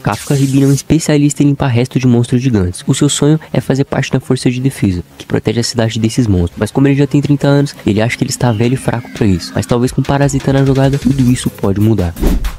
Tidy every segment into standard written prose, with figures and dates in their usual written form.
Kafka Ribino é um especialista em limpar restos de monstros gigantes. O seu sonho é fazer parte da força de defesa, que protege a cidade desses monstros. Mas como ele já tem 30 anos, ele acha que ele está velho e fraco pra isso. Mas talvez com Parasita na jogada, tudo isso pode mudar.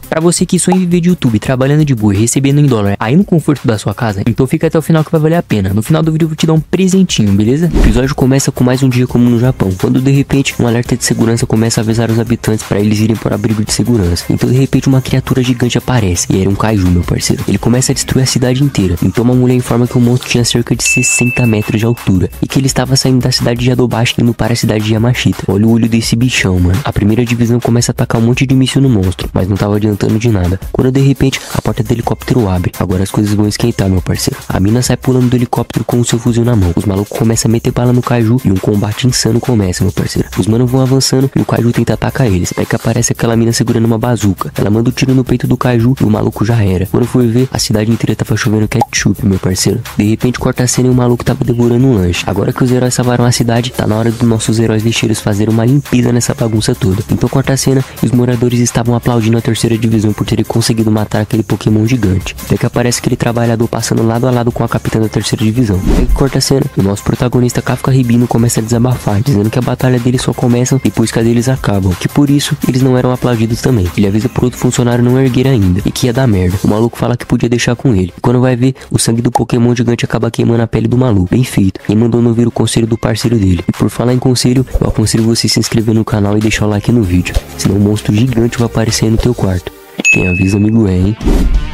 Pra você que sonha em viver de YouTube, trabalhando de boa e recebendo em dólar aí no conforto da sua casa, então fica até o final que vai valer a pena. No final do vídeo eu vou te dar um presentinho, beleza? O episódio começa com mais um dia como no Japão, quando de repente um alerta de segurança começa a avisar os habitantes para eles irem para o abrigo de segurança. Então de repente uma criatura gigante aparece, e era um kaiju, meu parceiro. Ele começa a destruir a cidade inteira, então uma mulher informa que o monstro tinha cerca de 60 metros de altura, e que ele estava saindo da cidade de Yadobashi indo para a cidade de Yamashita. Olha o olho desse bichão, mano. A primeira divisão começa a atacar um monte de míssil no monstro, mas não tava adiantando de nada. Quando de repente a porta do helicóptero abre. Agora as coisas vão esquentar, meu parceiro. A mina sai pulando do helicóptero com o seu fuzil na mão. Os malucos começam a meter bala no kaiju e um combate insano começa, meu parceiro. Os manos vão avançando e o kaiju tenta atacar eles. Aí que aparece aquela mina segurando uma bazuca. Ela manda um tiro no peito do kaiju e o maluco já era. Quando foi ver, a cidade inteira tava chovendo ketchup, meu parceiro. De repente corta a cena e o maluco tava devorando um lanche. Agora que os heróis salvaram a cidade, tá na hora dos nossos heróis lixeiros fazerem uma limpeza nessa bagunça toda. Então corta a cena e os moradores estavam aplaudindo a terceira divisão por terem conseguido matar aquele Pokémon gigante. Até que aparece aquele trabalhador passando lado a lado com a capitã da terceira divisão. Aí que corta a cena e o nosso protagonista Kafka Ribino começa a desabafar, dizendo que a batalha deles só começa depois que a deles acabam, que por isso eles não eram aplaudidos também. Ele avisa pro outro funcionário não erguer ainda, e que ia dar merda. O maluco fala que podia deixar com ele. E quando vai ver, o sangue do Pokémon gigante acaba queimando a pele do maluco. Bem feito. Quem mandou não ouvir o conselho do parceiro dele. E por falar em conselho, eu aconselho você se inscrever no canal e deixar o like no vídeo, senão um monstro gigante vai aparecer aí no teu quarto. Quem avisa, amigo, é, hein?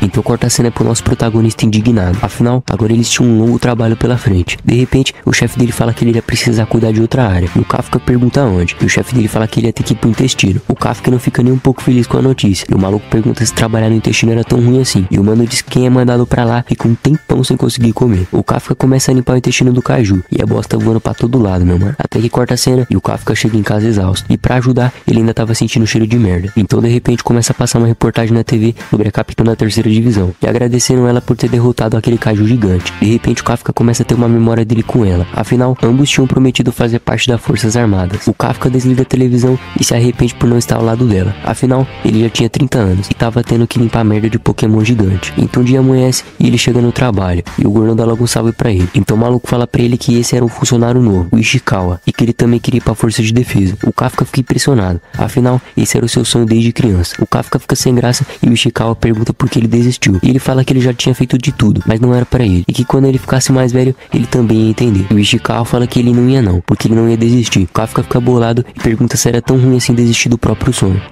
Então corta a cena pro nosso protagonista indignado. Afinal, agora eles tinham um longo trabalho pela frente. De repente, o chefe dele fala que ele ia precisar cuidar de outra área. E o Kafka pergunta onde. E o chefe dele fala que ele ia ter que ir pro intestino. O Kafka não fica nem um pouco feliz com a notícia. E o maluco pergunta se trabalhar no intestino era tão ruim assim. E o mano diz que quem é mandado pra lá fica um tempão sem conseguir comer. O Kafka começa a limpar o intestino do kaiju. E a bosta voando pra todo lado, meu mano. Até que corta a cena e o Kafka chega em casa exausto. E pra ajudar, ele ainda tava sentindo cheiro de merda. Então de repente começa a passar uma reportagem na TV sobre a capitã da terceira divisão, e agradecendo ela por ter derrotado aquele kaiju gigante. De repente o Kafka começa a ter uma memória dele com ela. Afinal, ambos tinham prometido fazer parte das forças armadas. O Kafka desliga a televisão e se arrepende por não estar ao lado dela. Afinal, ele já tinha 30 anos e tava tendo que limpar a merda de Pokémon gigante. Então o dia amanhece e ele chega no trabalho, e o gordão dá logo um salve pra ele. Então o maluco fala pra ele que esse era um funcionário novo, o Ishikawa, e que ele também queria ir pra força de defesa. O Kafka fica impressionado. Afinal, esse era o seu sonho desde criança. O Kafka fica sem graça e o Ishikawa pergunta por que ele desistiu. E ele fala que ele já tinha feito de tudo, mas não era pra ele. E que quando ele ficasse mais velho, ele também ia entender. E o Ishikawa fala que ele não ia não, porque ele não ia desistir. O Kafka fica bolado e pergunta se era tão ruim assim desistir do próprio sonho.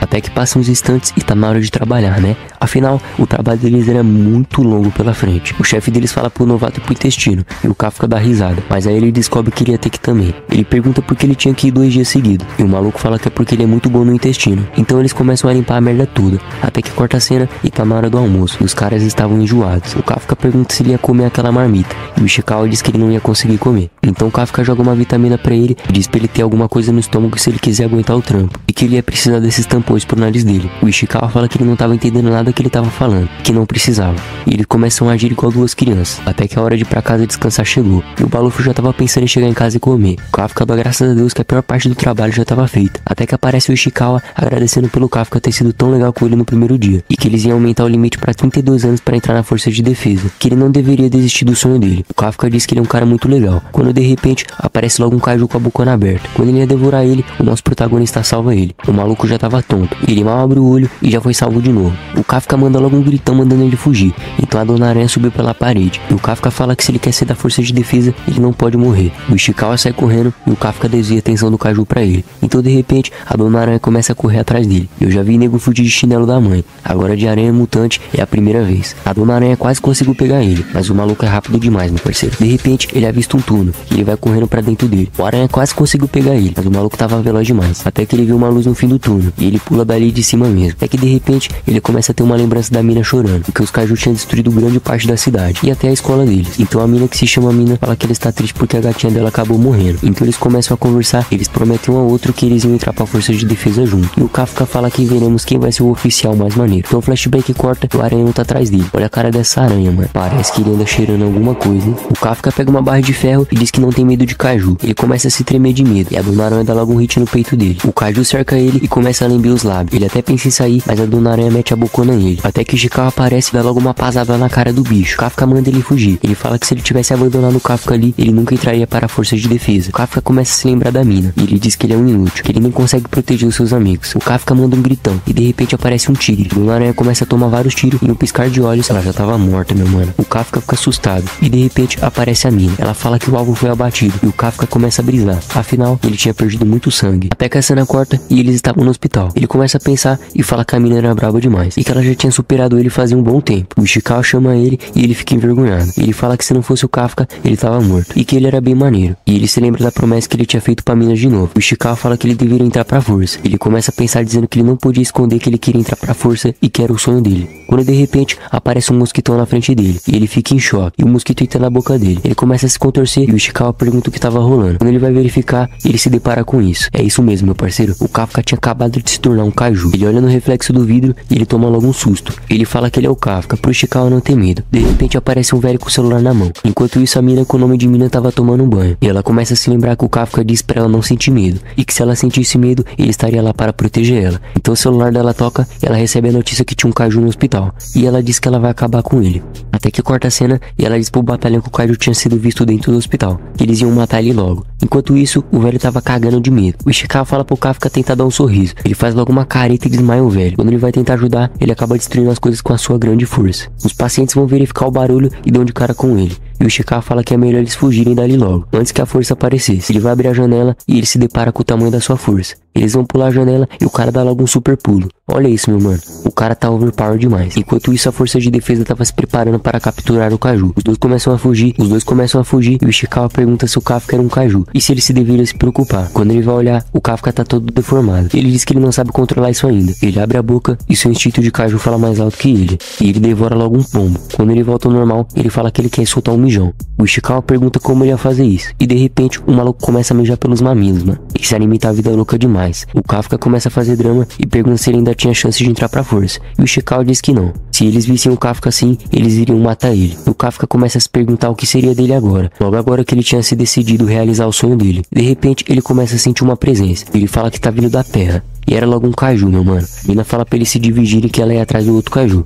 Até que passam uns instantes e tá na hora de trabalhar, né? Afinal, o trabalho deles era muito longo pela frente. O chefe deles fala pro novato ir pro intestino, e o Kafka dá risada. Mas aí ele descobre que ele ia ter que também. Ele pergunta por que ele tinha que ir 2 dias seguidos, e o maluco fala que é porque ele é muito bom no intestino. Então eles começam a limpar a merda toda. Até que corta a cena e tá na hora do almoço. E os caras estavam enjoados. O Kafka pergunta se ele ia comer aquela marmita, e o Ishikawa diz que ele não ia conseguir comer. Então o Kafka joga uma vitamina pra ele e diz pra ele ter alguma coisa no estômago se ele quiser aguentar o trampo, e que ele ia precisar desses tampões pro nariz dele. O Ishikawa fala que ele não tava entendendo nada que ele tava falando, que não precisava, e eles começam a agir igual 2 crianças, até que a hora de ir pra casa descansar chegou, e o Balufo já tava pensando em chegar em casa e comer. O Kafka dá graças a Deus que a pior parte do trabalho já tava feita, até que aparece o Ishikawa agradecendo pelo Kafka ter sido tão legal com ele no primeiro dia, e que eles iam aumentar o limite pra 32 anos pra entrar na força de defesa, que ele não deveria desistir do sonho dele. O Kafka diz que ele é um cara muito legal, quando de repente aparece logo um kaiju com a bocona aberta. Quando ele ia devorar ele, o nosso protagonista salva ele. O maluco já tava tonto, ele mal abre o olho e já foi salvo de novo. O Kafka manda logo um gritão mandando ele fugir, então a Dona Aranha subiu pela parede, e o Kafka fala que se ele quer ser da força de defesa, ele não pode morrer. O Ishikawa sai correndo e o Kafka desvia a atenção do kaiju pra ele. Então de repente, a Dona Aranha começa a correr atrás dele. Eu já vi nego fugir de chinelo da mãe, agora de aranha mutante é a primeira vez. A Dona Aranha quase conseguiu pegar ele, mas o maluco é rápido demais, meu parceiro. De repente, ele avista um túnel, e ele vai correndo pra dentro dele. O aranha quase conseguiu pegar ele, mas o maluco tava veloz demais, até que ele viu uma luz no fim do túnel, e ele pula dali de cima mesmo. Até que de repente, ele começa a ter uma lembrança da mina chorando, porque os kaiju tinham destruído grande parte da cidade, e até a escola deles. Então a mina que se chama Mina fala que ela está triste porque a gatinha dela acabou morrendo. Então eles começam a conversar, eles prometem um ao outro que eles iam entrar pra força de defesa junto. E o Kafka fala que veremos quem vai ser o oficial mais maneiro. Então o flashback corta e o aranhão tá atrás dele. Olha a cara dessa aranha, mano. Parece que ele anda cheirando alguma coisa, hein? O Kafka pega uma barra de ferro e diz que não tem medo de kaiju. Ele começa a se tremer de medo, e a Dona Aranha dá logo um hit no peito dele. O kaiju cerca ele e começa a lamber os lábios. Ele até pensa em sair, mas a Dona Aranha mete a bocona nele. Até que Ishikawa aparece e dá logo uma pasada na cara do bicho. Kafka manda ele fugir. Ele fala que se ele tivesse abandonado o Kafka ali, ele nunca entraria para a força de defesa. O Kafka começa a se lembrar da mina, e ele diz que ele é um inútil, que ele nem consegue proteger os seus amigos. O Kafka manda um gritão, e de repente aparece um tigre. Dona Aranha começa a tomar vários tiros, e no piscar de olhos, ela já tava morta, meu mano. O Kafka fica assustado, e de repente aparece a mina. Ela fala que o alvo foi abatido, e o Kafka começa a brisar. Afinal, ele tinha perdido muito sangue. Até que a cena corta, e eles estavam no hospital. Ele começa a pensar, e fala que a mina era braba demais, e que ela já tinha superado ele fazia um bom tempo. O Ishikawa chama ele, e ele fica envergonhado. Ele fala que se não fosse o Kafka, ele tava morto, e que ele era bem maneiro. E ele se lembra da promessa que ele tinha feito pra mina de novo. O Ishikawa fala que ele deveria entrar pra força. Ele começa a pensar dizendo que ele não podia esconder que ele queria entrar pra força e que era o sonho dele. Quando de repente aparece um mosquitão na frente dele, e ele fica em choque, e o mosquito entra na boca dele. Ele começa a se contorcer e o Ishikawa pergunta o que tava rolando. Quando ele vai verificar, ele se depara com isso. É isso mesmo, meu parceiro. O Kafka tinha acabado de se tornar um kaiju. Ele olha no reflexo do vidro e ele toma logo um susto. Ele fala que ele é o Kafka, pro Ishikawa não ter medo. De repente aparece um velho com o celular na mão. Enquanto isso, a mina com o nome de mina tava tomando um banho. E ela começa a se lembrar que o Kafka disse pra ela não sentir medo, e que se ela sentisse medo, ele estaria lá para proteger ela. Então o celular dela toca e ela recebe a notícia que tinha um kaiju no hospital. E ela diz que ela vai acabar com ele. Até que corta a cena e ela diz pro batalhão que o kaiju tinha sido visto dentro do hospital, que eles iam matar ele logo. Enquanto isso, o velho tava cagando de medo. O Ishikawa fala pro Kafka tentar dar um sorriso. Ele faz logo uma careta e desmaia o velho. Quando ele vai tentar ajudar, ele acaba destruindo as coisas com a sua grande força. Os pacientes vão verificar o barulho e dão de cara com ele. E o Ishikawa fala que é melhor eles fugirem dali logo, antes que a força aparecesse. Ele vai abrir a janela e ele se depara com o tamanho da sua força. Eles vão pular a janela e o cara dá logo um super pulo. Olha isso, meu mano. O cara tá overpower demais. Enquanto isso, a força de defesa tava se preparando para capturar o kaiju. Os dois começam a fugir e o Ishikawa pergunta se o Kafka era um kaiju e se ele se deveria se preocupar. Quando ele vai olhar, o Kafka tá todo deformado. Ele diz que ele não sabe controlar isso ainda. Ele abre a boca e seu instinto de kaiju fala mais alto que ele. E ele devora logo um pombo. Quando ele volta ao normal, ele fala que ele quer soltar um mijão. O Ishikawa pergunta como ele ia fazer isso. E de repente, o maluco começa a mijar pelos mamilos, mano. Esse anime tá a vida louca demais. O Kafka começa a fazer drama e pergunta se ele ainda tinha chance de entrar pra força. E o Ishikawa diz que não. Se eles vissem o Kafka assim, eles iriam matar ele. O Kafka começa a se perguntar o que seria dele agora. Logo agora que ele tinha se decidido realizar o sonho dele. De repente, ele começa a sentir uma presença. Ele fala que tá vindo da terra. E era logo um kaiju, meu mano. Mina fala pra eles se dividirem que ela ia atrás do outro kaiju.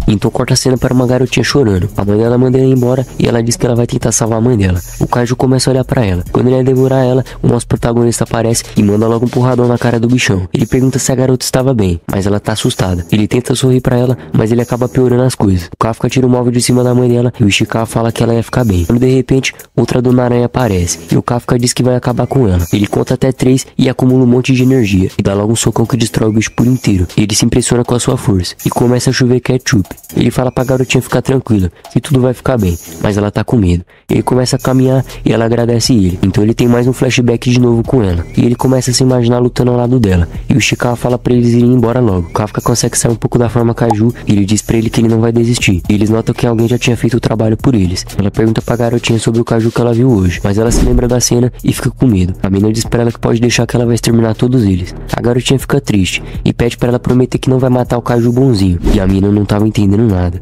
Então corta a cena para uma garotinha chorando. A mãe dela manda ela embora e ela diz que ela vai tentar salvar a mãe dela. O kaiju começa a olhar pra ela. Quando ele ia devorar ela, o nosso protagonista aparece e manda logo um porradão na cara do bichão. Ele pergunta se a garota estava bem, mas ela tá assustada. Ele tenta sorrir pra ela, mas ele acaba piorando as coisas. O Kafka tira o móvel de cima da mãe dela e o Ishikawa fala que ela ia ficar bem. Quando de repente, outra Dona Aranha aparece e o Kafka diz que vai acabar com ela. Ele conta até 3 e acumula um monte de energia e dá logo um socão que destrói o bicho por inteiro. Ele se impressiona com a sua força e começa a chover ketchup. Ele fala pra garotinha ficar tranquila, que tudo vai ficar bem, mas ela tá com medo. Ele começa a caminhar e ela agradece ele. Então ele tem mais um flashback de novo com ela. E ele começa a se imaginar lutando ao lado dela. E o Ishikawa fala pra eles irem embora logo. O Kafka consegue sair um pouco da forma kaiju e ele diz pra ele que ele não vai desistir. E eles notam que alguém já tinha feito o trabalho por eles. Ela pergunta pra garotinha sobre o kaiju que ela viu hoje, mas ela se lembra da cena e fica com medo. A menina diz pra ela que pode deixar que ela vai exterminar todos eles. A garotinha fica triste e pede pra ela prometer que não vai matar o kaiju bonzinho. E a menina não tava entendendo nada.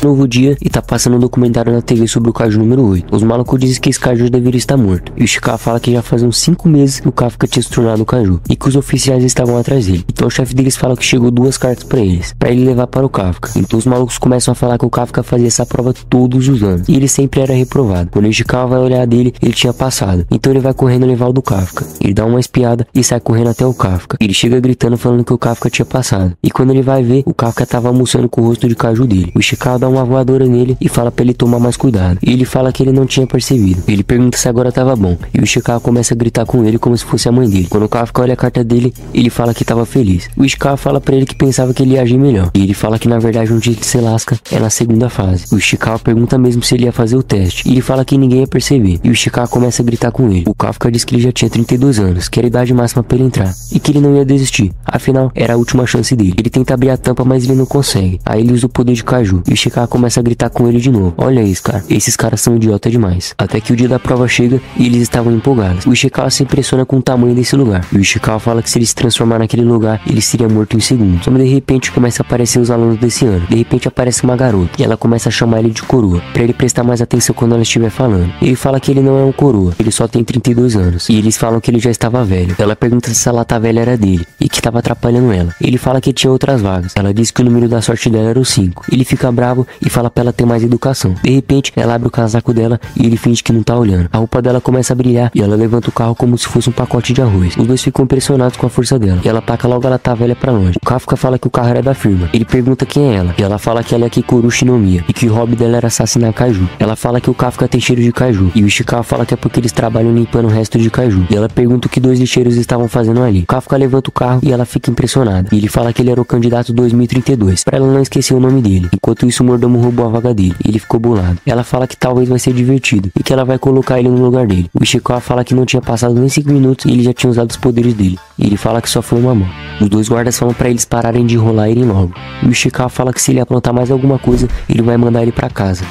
Novo dia e tá passando um documentário na TV sobre o kaiju número 8. Os malucos dizem que esse kaiju deveria estar morto. E o Ishikawa fala que já fazem uns 5 meses que o Kafka tinha se tornado um kaiju e que os oficiais estavam atrás dele. Então o chefe deles fala que chegou 2 cartas pra eles, pra ele levar para o Kafka. Então os malucos começam a falar que o Kafka fazia essa prova todos os anos e ele sempre era reprovado. Quando o Ishikawa vai olhar dele, ele tinha passado. Então ele vai correndo levar o do Kafka. Ele dá uma espiada e sai correndo até o Kafka. Ele chega gritando falando que o Kafka tinha passado. E quando ele vai ver, o Kafka tava almoçando com o rosto de kaiju dele. O Ishikawa dá uma voadora nele e fala pra ele tomar mais cuidado. E ele fala que ele não tinha percebido. Ele pergunta se agora tava bom. E o Ishikawa começa a gritar com ele como se fosse a mãe dele. Quando o Kafka olha a carta dele, ele fala que tava feliz. O Ishikawa fala pra ele que pensava que ele ia agir melhor. E ele fala que na verdade um dia de se lasca é na segunda fase. O Ishikawa pergunta mesmo se ele ia fazer o teste. E ele fala que ninguém ia perceber. E o Ishikawa começa a gritar com ele. O Kafka diz que ele já tinha 32 anos, que era a idade máxima pra ele entrar. E que ele não ia desistir. Afinal, era a última chance dele. Ele tenta abrir a tampa, mas ele não consegue. Aí ele usa o poder de kaiju. E o Ishikawa Ishikawa começa a gritar com ele de novo. Olha isso, cara. Esses caras são idiota demais. Até que o dia da prova chega e eles estavam empolgados. O Ishikawa se impressiona com o tamanho desse lugar. E o Ishikawa fala que se ele se transformar naquele lugar, ele seria morto em segundos. Mas de repente começa a aparecer os alunos desse ano. De repente aparece uma garota e ela começa a chamar ele de coroa, pra ele prestar mais atenção quando ela estiver falando. Ele fala que ele não é um coroa, ele só tem 32 anos. E eles falam que ele já estava velho. Ela pergunta se essa lata velha era dele e que estava atrapalhando ela. Ele fala que tinha outras vagas. Ela diz que o número da sorte dela era o 5. Ele fica bravo e fala pra ela ter mais educação. De repente, ela abre o casaco dela e ele finge que não tá olhando. A roupa dela começa a brilhar e ela levanta o carro como se fosse um pacote de arroz. Os dois ficam impressionados com a força dela. E ela taca logo a lata velha pra longe. O Kafka fala que o carro era da firma. Ele pergunta quem é ela. E ela fala que ela é Kikoru Shinomiya e que o hobby dela era assassinar kaiju. Ela fala que o Kafka tem cheiro de kaiju. E o Ishikawa fala que é porque eles trabalham limpando o resto de kaiju. E ela pergunta o que dois lixeiros estavam fazendo ali. O Kafka levanta o carro e ela fica impressionada. E ele fala que ele era o candidato 2032, pra ela não esquecer o nome dele. Enquanto isso, o mordomo roubou a vaga dele. E ele ficou bolado. Ela fala que talvez vai ser divertido e que ela vai colocar ele no lugar dele. O Ishikawa fala que não tinha passado nem 5 minutos e ele já tinha usado os poderes dele. E ele fala que só foi uma mão. Os dois guardas falam pra eles pararem de enrolar e irem logo. E o Ishikawa fala que se ele aprontar mais alguma coisa, ele vai mandar ele pra casa.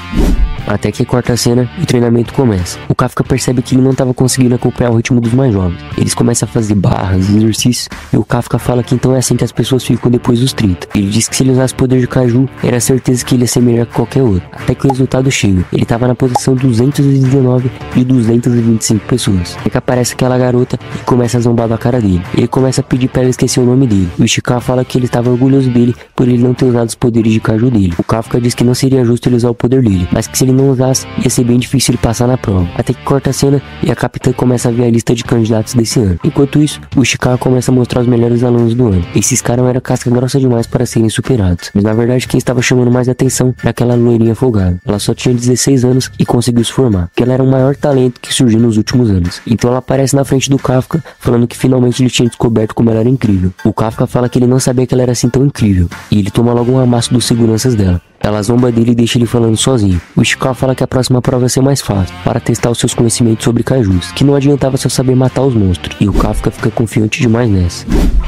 Até que corta a cena e o treinamento começa. O Kafka percebe que ele não estava conseguindo acompanhar o ritmo dos mais jovens. Eles começam a fazer barras, exercícios, e o Kafka fala que então é assim que as pessoas ficam depois dos 30. Ele diz que se ele usasse o poder de kaiju, era certeza que ele ia ser melhor que qualquer outro. Até que o resultado chega. Ele estava na posição 219 de 225 pessoas. Até que aparece aquela garota e começa a zombar da cara dele. Ele começa a pedir pra ela esquecer o nome dele. O Ishikawa fala que ele estava orgulhoso dele por ele não ter usado os poderes de kaiju dele. O Kafka diz que não seria justo ele usar o poder dele, mas que se ele não usasse, ia ser bem difícil ele passar na prova. Até que corta a cena e a capitã começa a ver a lista de candidatos desse ano. Enquanto isso, o Ishikawa começa a mostrar os melhores alunos do ano. Esses caras eram casca grossa demais para serem superados. Mas na verdade quem estava chamando mais atenção era aquela loirinha folgada. Ela só tinha 16 anos e conseguiu se formar, porque ela era o maior talento que surgiu nos últimos anos. Então ela aparece na frente do Kafka, falando que finalmente ele tinha descoberto como ela era incrível. O Kafka fala que ele não sabia que ela era assim tão incrível, e ele toma logo um amasso dos seguranças dela. Ela zomba dele e deixa ele falando sozinho. O Ishikawa fala que a próxima prova ia ser mais fácil, para testar os seus conhecimentos sobre kaijus, que não adiantava só saber matar os monstros, e o Kafka fica confiante demais nessa.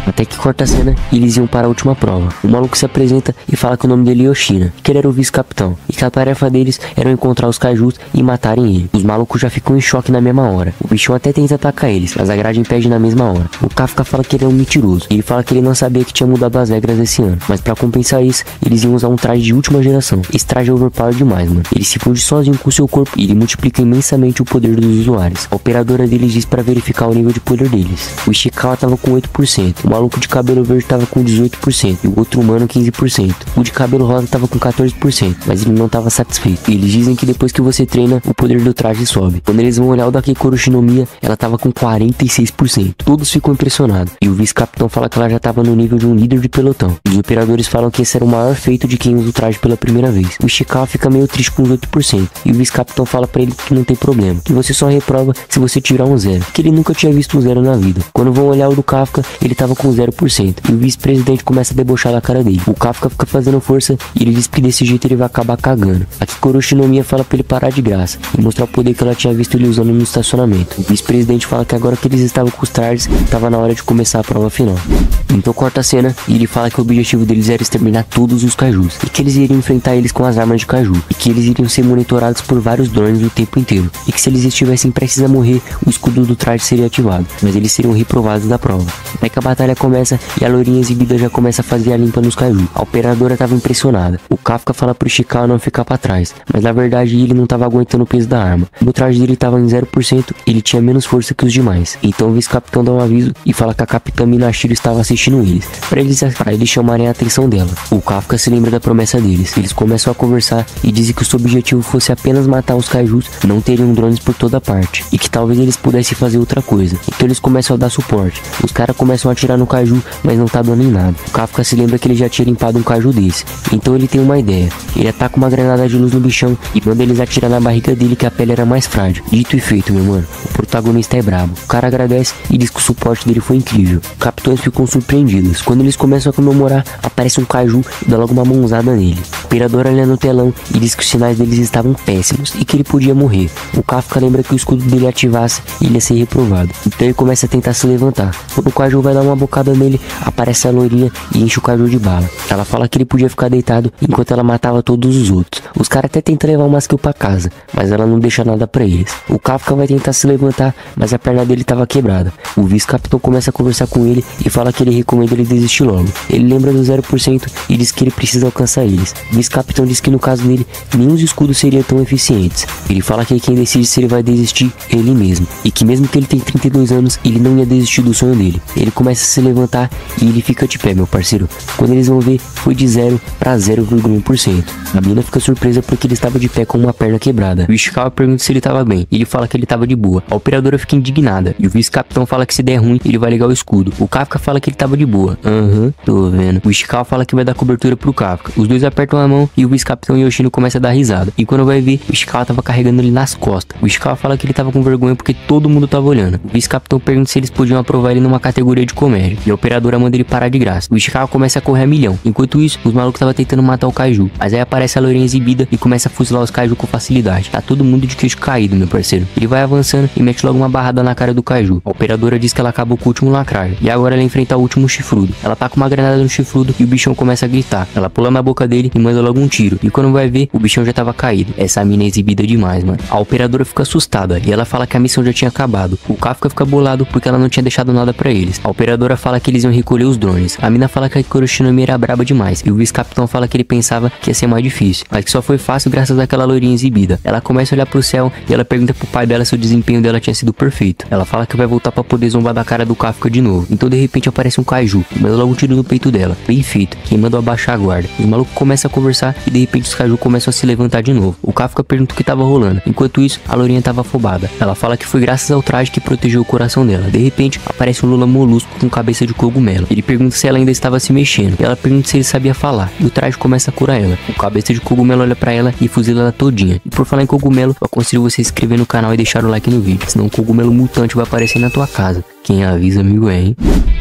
Até que corta a cena e eles iam para a última prova. O maluco se apresenta e fala que o nome dele é Yoshina, que ele era o vice-capitão, e que a tarefa deles era encontrar os kaijus e matarem ele. Os malucos já ficam em choque na mesma hora. O bichão até tenta atacar eles, mas a grade impede na mesma hora. O Kafka fala que ele é um mentiroso, e ele fala que ele não sabia que tinha mudado as regras esse ano, mas para compensar isso, eles iam usar um traje de última geração. Esse traje é overpower demais, mano. Ele se funde sozinho com o seu corpo e ele multiplica imensamente o poder dos usuários. A operadora deles diz para verificar o nível de poder deles. O Ishikawa tava com 8%, o maluco de cabelo verde tava com 18% e o outro humano 15%. O de cabelo rosa tava com 14%, mas ele não tava satisfeito. E eles dizem que depois que você treina, o poder do traje sobe. Quando eles vão olhar o da Kikoru Shinomiya, ela tava com 46%. Todos ficam impressionados. E o vice-capitão fala que ela já tava no nível de um líder de pelotão. Os operadores falam que esse era o maior feito de quem usa o traje pela primeira vez. O Ishikawa fica meio triste com os 8%, e o vice-capitão fala pra ele que não tem problema, que você só reprova se você tirar um 0, que ele nunca tinha visto um 0 na vida. Quando vão olhar o do Kafka, ele tava com 0%, e o vice-presidente começa a debochar da cara dele. O Kafka fica fazendo força, e ele diz que desse jeito ele vai acabar cagando. A Kikoru Shinomiya fala pra ele parar de graça, e mostrar o poder que ela tinha visto ele usando no estacionamento. O vice-presidente fala que agora que eles estavam com os trajes, tava na hora de começar a prova final. Então corta a cena, e ele fala que o objetivo deles era exterminar todos os kaijus, e que eles iriam enfrentar eles com as armas de kaiju, e que eles iriam ser monitorados por vários drones o tempo inteiro, e que se eles estivessem prestes a morrer, o escudo do traje seria ativado, mas eles seriam reprovados da prova. Até que a batalha começa e a loirinha exibida já começa a fazer a limpa nos kaiju. A operadora estava impressionada. O Kafka fala pro Ishikawa não ficar para trás, mas na verdade ele não estava aguentando o peso da arma. O traje dele estava em 0%, ele tinha menos força que os demais. Então o vice-capitão dá um aviso e fala que a capitã Minashiro estava assistindo eles, para eles chamarem a atenção dela. O Kafka se lembra da promessa deles. Eles começam a conversar e dizem que o seu objetivo fosse apenas matar os kaijus, não teriam drones por toda parte, e que talvez eles pudessem fazer outra coisa. Então eles começam a dar suporte. Os caras começam a atirar no kaiju, mas não tá dando em nada. O Kafka se lembra que ele já tinha limpado um kaiju desse, então ele tem uma ideia. Ele ataca uma granada de luz no bichão e manda eles atirar na barriga dele, que a pele era mais frágil. Dito e feito, meu mano. O protagonista é brabo. O cara agradece e diz que o suporte dele foi incrível. Os capitães ficam surpreendidos. Quando eles começam a comemorar, aparece um kaiju e dá logo uma mãozada nele. O Imperador olha no telão e diz que os sinais deles estavam péssimos e que ele podia morrer. O Kafka lembra que o escudo dele ativasse e ele ia ser reprovado. Então ele começa a tentar se levantar. Quando o Kaiju vai dar uma bocada nele, aparece a loirinha e enche o Kaiju de bala. Ela fala que ele podia ficar deitado enquanto ela matava todos os outros. Os caras até tentam levar o Maskell pra casa, mas ela não deixa nada pra eles. O Kafka vai tentar se levantar, mas a perna dele tava quebrada. O vice-capitão começa a conversar com ele e fala que ele recomenda ele desistir logo. Ele lembra do 0% e diz que ele precisa alcançar eles. O vice-capitão diz que no caso dele, nenhum dos escudos seriam tão eficientes. Ele fala que quem decide se ele vai desistir é ele mesmo, e que mesmo que ele tenha 32 anos, ele não ia desistir do sonho dele. Ele começa a se levantar e ele fica de pé, meu parceiro. Quando eles vão ver, foi de 0 para 0,1%. A mina fica surpresa porque ele estava de pé com uma perna quebrada. O Ishikawa pergunta se ele estava bem, e ele fala que ele estava de boa. A operadora fica indignada, e o vice-capitão fala que se der ruim, ele vai ligar o escudo. O Kafka fala que ele estava de boa. Tô vendo. O Ishikawa fala que vai dar cobertura pro Kafka. Os dois apertam a mão e o vice-capitão Yoshino começa a dar risada. E quando vai ver, o Ishikawa tava carregando ele nas costas. O Ishikawa fala que ele tava com vergonha porque todo mundo tava olhando. O vice-capitão pergunta se eles podiam aprovar ele numa categoria de comédia. E a operadora manda ele parar de graça. O Ishikawa começa a correr a milhão. Enquanto isso, os malucos estavam tentando matar o Kaiju. Mas aí aparece a loirinha exibida e começa a fuzilar os Kaiju com facilidade. Tá todo mundo de queixo caído, meu parceiro. Ele vai avançando e mete logo uma barrada na cara do Kaiju. A operadora diz que ela acabou com o último lacraio. E agora ela enfrenta o último chifrudo. Ela tá com uma granada no chifrudo e o bichão começa a gritar. Ela pula na boca dele e manda logo um tiro. E quando vai ver, o bichão já tava caído. Essa mina é exibida demais, mano. A operadora fica assustada e ela fala que a missão já tinha acabado. O Kafka fica bolado porque ela não tinha deixado nada pra eles. A operadora fala que eles iam recolher os drones. A mina fala que a Hikaru Shinomiya era braba demais. E o vice-capitão fala que ele pensava que ia ser mais difícil, mas que só foi fácil graças àquela loirinha exibida. Ela começa a olhar pro céu e ela pergunta pro pai dela se o desempenho dela tinha sido perfeito. Ela fala que vai voltar pra poder zombar da cara do Kafka de novo. Então de repente aparece um Kaiju e manda logo um tiro no peito dela. Bem feito, quem mandou abaixar a guarda. Os malucos começam a conversar e de repente os Kaiju começam a se levantar de novo. O Kafka pergunta o que tava rolando. Enquanto isso, a loirinha tava afobada. Ela fala que foi graças ao traje que protegeu o coração dela. De repente, aparece um Lula molusco com cabeça de cogumelo. Ele pergunta se ela ainda estava se mexendo. E ela pergunta se ele sabia falar. E o traje começa a curar ela. O cabeça de cogumelo olha pra ela e fuzila ela todinha. E por falar em cogumelo, eu aconselho você a se inscrever no canal e deixar o like no vídeo. Senão um cogumelo mutante vai aparecer na tua casa. Quem avisa, amigo, é, hein?